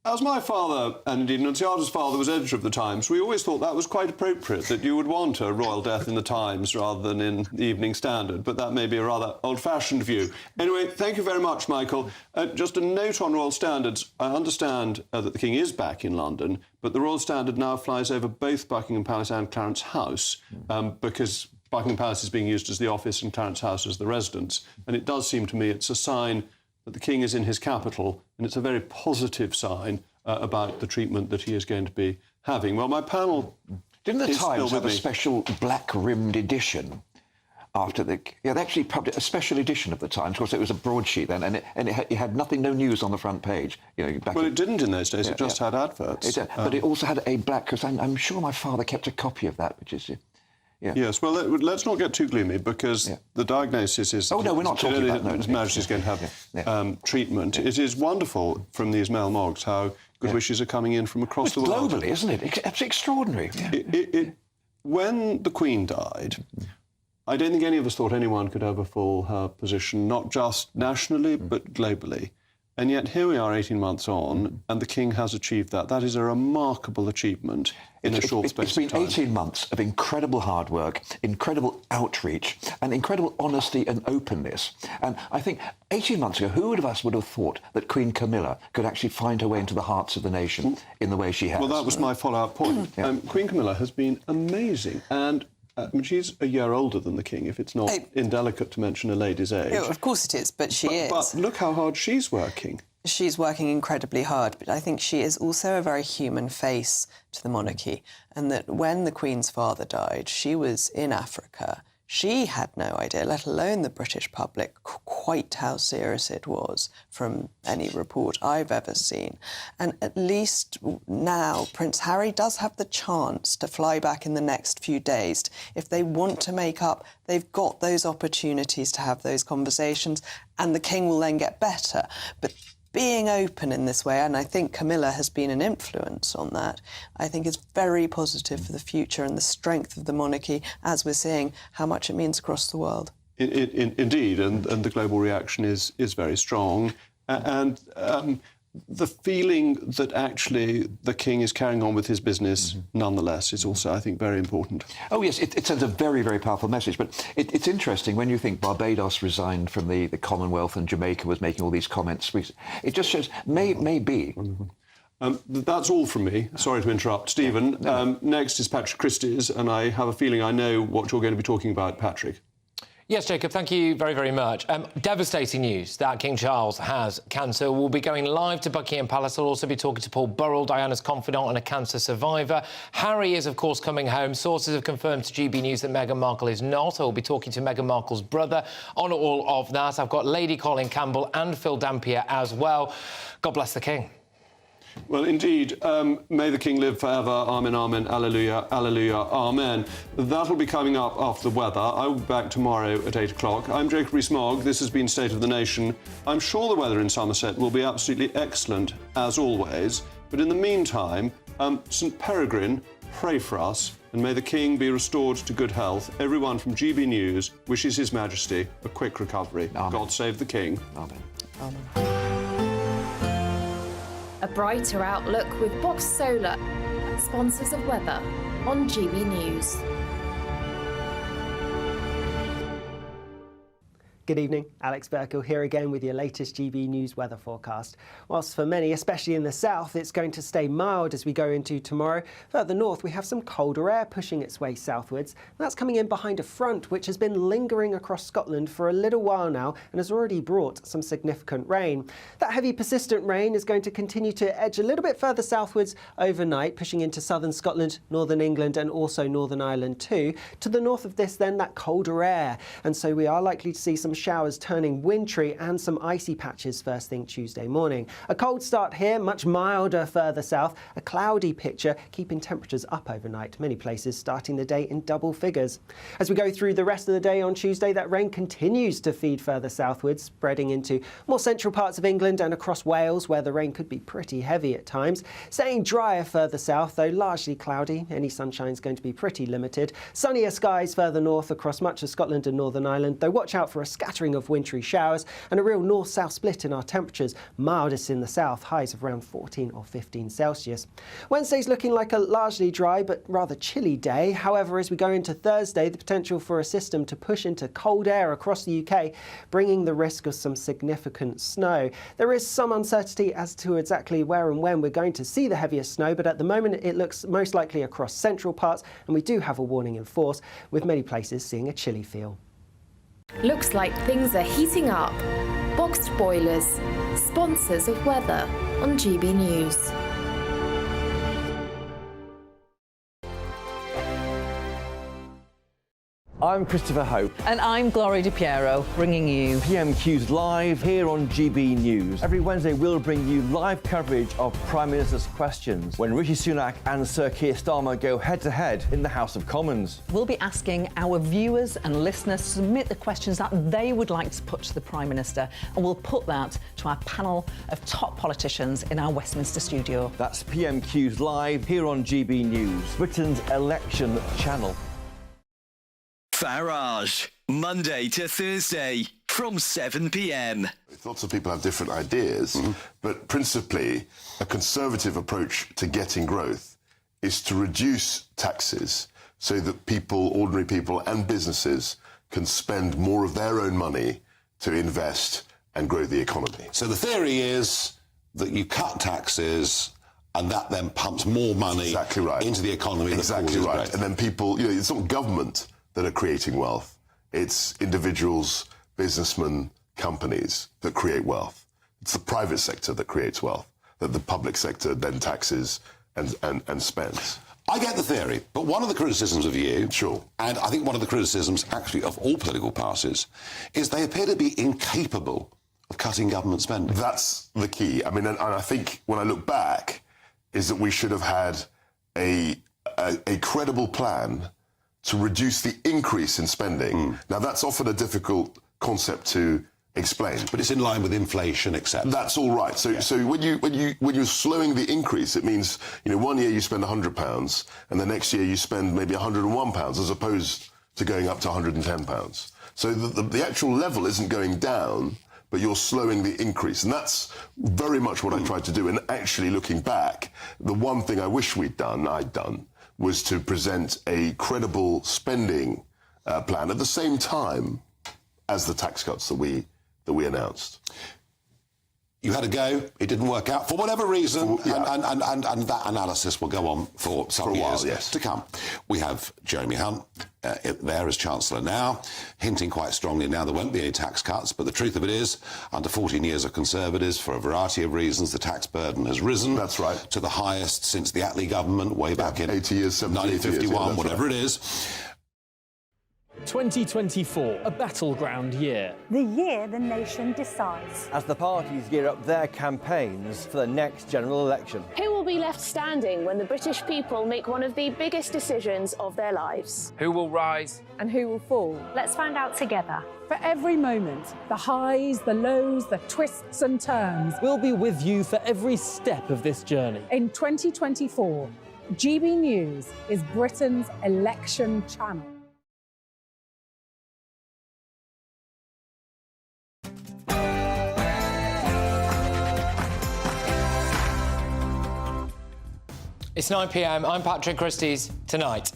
As my father, and indeed Nunziata's father, was editor of the Times, we always thought that was quite appropriate, that you would want a royal death in the Times rather than in the Evening Standard, but that may be a rather old-fashioned view. Anyway, thank you very much, Michael. Just a note on royal standards. I understand that the King is back in London, but the royal standard now flies over both Buckingham Palace and Clarence House, because Buckingham Palace is being used as the office and Clarence House as the residence. And it does seem to me it's a sign that the King is in his capital, and it's a very positive sign about the treatment that he is going to be having. Well, my panel... Didn't the Times have a special black-rimmed edition after the... Yeah, they actually published a special edition of the Times. Of course, it was a broadsheet then, and it had nothing, no news on the front page. You know, well, it didn't in those days. It just had adverts. But it also had a black... Because I'm sure my father kept a copy of that, which is... Yes, well, let's not get too gloomy, because the diagnosis is... Oh, no, we're not talking about... His Majesty is going to have treatment. It is wonderful from these mail mogs how good wishes are coming in from across the world. Globally, isn't it? It's extraordinary. When the Queen died, I don't think any of us thought anyone could overfall her position, not just nationally, but globally. And yet here we are 18 months on, and the King has achieved that. That is a remarkable achievement in a short space of time. It's been 18 months of incredible hard work, incredible outreach, and incredible honesty and openness. And I think 18 months ago, who of us would have thought that Queen Camilla could actually find her way into the hearts of the nation in the way she has? Well, that was my follow-up point. Queen Camilla has been amazing, and she's a year older than the King, if it's not indelicate to mention a lady's age. No, of course it is, but she is. But look how hard she's working. She's working incredibly hard, but I think she is also a very human face to the monarchy, and that when the Queen's father died, she was in Africa. She had no idea, let alone the British public, quite how serious it was from any report I've ever seen. And at least now Prince Harry does have the chance to fly back in the next few days. If they want to make up, they've got those opportunities to have those conversations, and the King will then get better. But being open in this way, and I think Camilla has been an influence on that, I think is very positive for the future and the strength of the monarchy, as we're seeing how much it means across the world. Indeed, and the global reaction is very strong. And the feeling that actually the King is carrying on with his business nonetheless is also, I think, very important. Oh, yes, it sends a very, very powerful message. But it's interesting when you think Barbados resigned from the Commonwealth and Jamaica was making all these comments. It just shows, maybe... That's all from me. Sorry to interrupt. Stephen, next is Patrick Christie's, and I have a feeling I know what you're going to be talking about, Patrick. Yes, Jacob, thank you very, very much. Devastating news that King Charles has cancer. We'll be going live to Buckingham Palace. I'll also be talking to Paul Burrell, Diana's confidant and a cancer survivor. Harry is, of course, coming home. Sources have confirmed to GBNews that Meghan Markle is not. I'll be talking to Meghan Markle's brother on all of that. I've got Lady Colin Campbell and Phil Dampier as well. God bless the King. Well, indeed, may the King live forever. Amen, amen, alleluia, alleluia, amen. That'll be coming up after the weather. I will be back tomorrow at 8 o'clock. I'm Jacob Rees-Mogg. This has been State of the Nation. I'm sure the weather in Somerset will be absolutely excellent, as always. But in the meantime, St Peregrine, pray for us. and may the King be restored to good health. Everyone from GB News wishes His Majesty a quick recovery. Amen. God save the King. Amen. A brighter outlook with Box Solar, sponsors of weather on GB News. Good evening, Alex Burkle here again with your latest GB News weather forecast. Whilst for many, especially in the south, it's going to stay mild as we go into tomorrow, further north we have some colder air pushing its way southwards. That's coming in behind a front which has been lingering across Scotland for a little while now and has already brought some significant rain. That heavy persistent rain is going to continue to edge a little bit further southwards overnight, pushing into southern Scotland, northern England and also Northern Ireland too. To the north of this then, that colder air, and so we are likely to see some showers turning wintry and some icy patches first thing Tuesday morning. A cold start here, much milder further south, a cloudy picture keeping temperatures up overnight, many places starting the day in double figures. As we go through the rest of the day on Tuesday, that rain continues to feed further southwards, spreading into more central parts of England and across Wales, where the rain could be pretty heavy at times. Staying drier further south, though largely cloudy. Any sunshine is going to be pretty limited. Sunnier skies further north across much of Scotland and Northern Ireland, though watch out for a scattering of wintry showers and a real north-south split in our temperatures. Mildest in the south, highs of around 14 or 15 Celsius. Wednesday's looking like a largely dry but rather chilly day. However, as we go into Thursday, the potential for a system to push into cold air across the UK, bringing the risk of some significant snow. There is some uncertainty as to exactly where and when we're going to see the heaviest snow, but at the moment it looks most likely across central parts, and we do have a warning in force, with many places seeing a chilly feel. Looks like things are heating up. Boxed boilers, sponsors of weather on GB News. I'm Christopher Hope. And I'm Gloria Di Piero, bringing you PMQ's live here on GB News. Every Wednesday we'll bring you live coverage of Prime Minister's questions when Rishi Sunak and Sir Keir Starmer go head-to-head in the House of Commons. We'll be asking our viewers and listeners to submit the questions that they would like to put to the Prime Minister, and we'll put that to our panel of top politicians in our Westminster studio. That's PMQ's live here on GB News, Britain's election channel. Farage, Monday to Thursday from 7 p.m. Lots of people have different ideas, but principally a conservative approach to getting growth is to reduce taxes so that people, ordinary people and businesses can spend more of their own money to invest and grow the economy. So the theory is that you cut taxes and that then pumps more money into the economy. Exactly right. And then people, it's not government that are creating wealth. It's individuals, businessmen, companies that create wealth. It's the private sector that creates wealth, that the public sector then taxes and spends. I get the theory, but one of the criticisms of you, and I think one of the criticisms actually of all political parties, is they appear to be incapable of cutting government spending. That's the key. I mean, and I think when I look back, is that we should have had a credible plan to reduce the increase in spending. Now, that's often a difficult concept to explain. But it's in line with inflation, etc. That's all right. So when you're slowing the increase, it means, one year you spend £100 and the next year you spend maybe £101 as opposed to going up to £110. So the actual level isn't going down, but you're slowing the increase. And that's very much what I tried to do. And actually, looking back, the one thing I wish I'd done, was to present a credible spending plan at the same time as the tax cuts that we announced. You had a go, it didn't work out for whatever reason, and that analysis will go on for some years to come. We have Jeremy Hunt there as Chancellor now, hinting quite strongly now there won't be any tax cuts, but the truth of it is, under 14 years of Conservatives, for a variety of reasons, the tax burden has risen. That's right. To the highest since the Attlee government, way back in 80 years, 1951, whatever it is. 2024, a battleground year. The year the nation decides. As the parties gear up their campaigns for the next general election. Who will be left standing when the British people make one of the biggest decisions of their lives? Who will rise? And who will fall? Let's find out together. For every moment, the highs, the lows, the twists and turns. We'll be with you for every step of this journey. In 2024, GB News is Britain's election channel. It's 9 p.m. I'm Patrick Christie's. Tonight,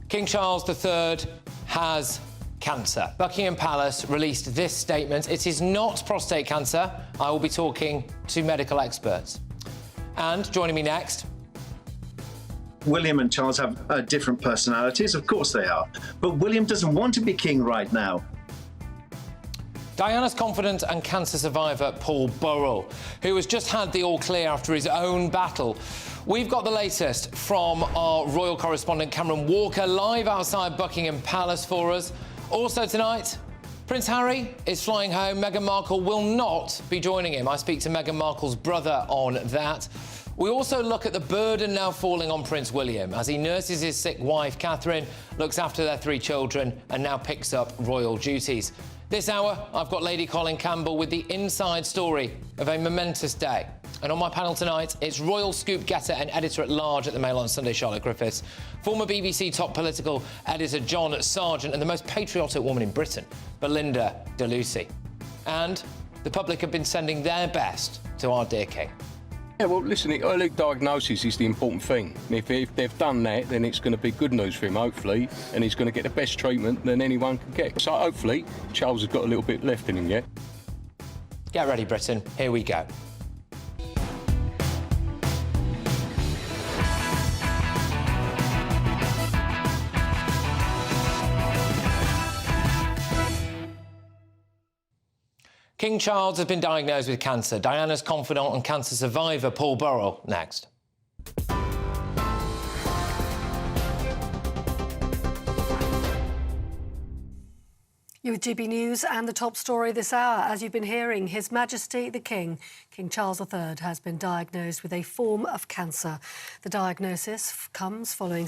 King Charles III has cancer. Buckingham Palace released this statement. It is not prostate cancer. I will be talking to medical experts. And joining me next, William and Charles have different personalities, of course they are. But William doesn't want to be king right now. Diana's confidant and cancer survivor Paul Burrell, who has just had the all clear after his own battle. We've got the latest from our royal correspondent Cameron Walker live outside Buckingham Palace for us. Also tonight, Prince Harry is flying home. Meghan Markle will not be joining him. I speak to Meghan Markle's brother on that. We also look at the burden now falling on Prince William as he nurses his sick wife, Catherine, looks after their 3 children and now picks up royal duties. This hour, I've got Lady Colin Campbell with the inside story of a momentous day. And on my panel tonight, it's royal scoop getter and editor-at-large at the Mail on Sunday, Charlotte Griffiths, former BBC top political editor John Sargent, and the most patriotic woman in Britain, Belinda de Lucy. And the public have been sending their best to our dear king. Yeah, well, listen, early diagnosis is the important thing. If they've done that, then it's going to be good news for him, hopefully, and he's going to get the best treatment than anyone can get. So hopefully, Charles has got a little bit left in him yet. Get ready, Britain. Here we go. King Charles has been diagnosed with cancer. Diana's confidant and cancer survivor Paul Burrell next. You're with GB News and the top story this hour. As you've been hearing, His Majesty the King, King Charles III, has been diagnosed with a form of cancer. The diagnosis comes following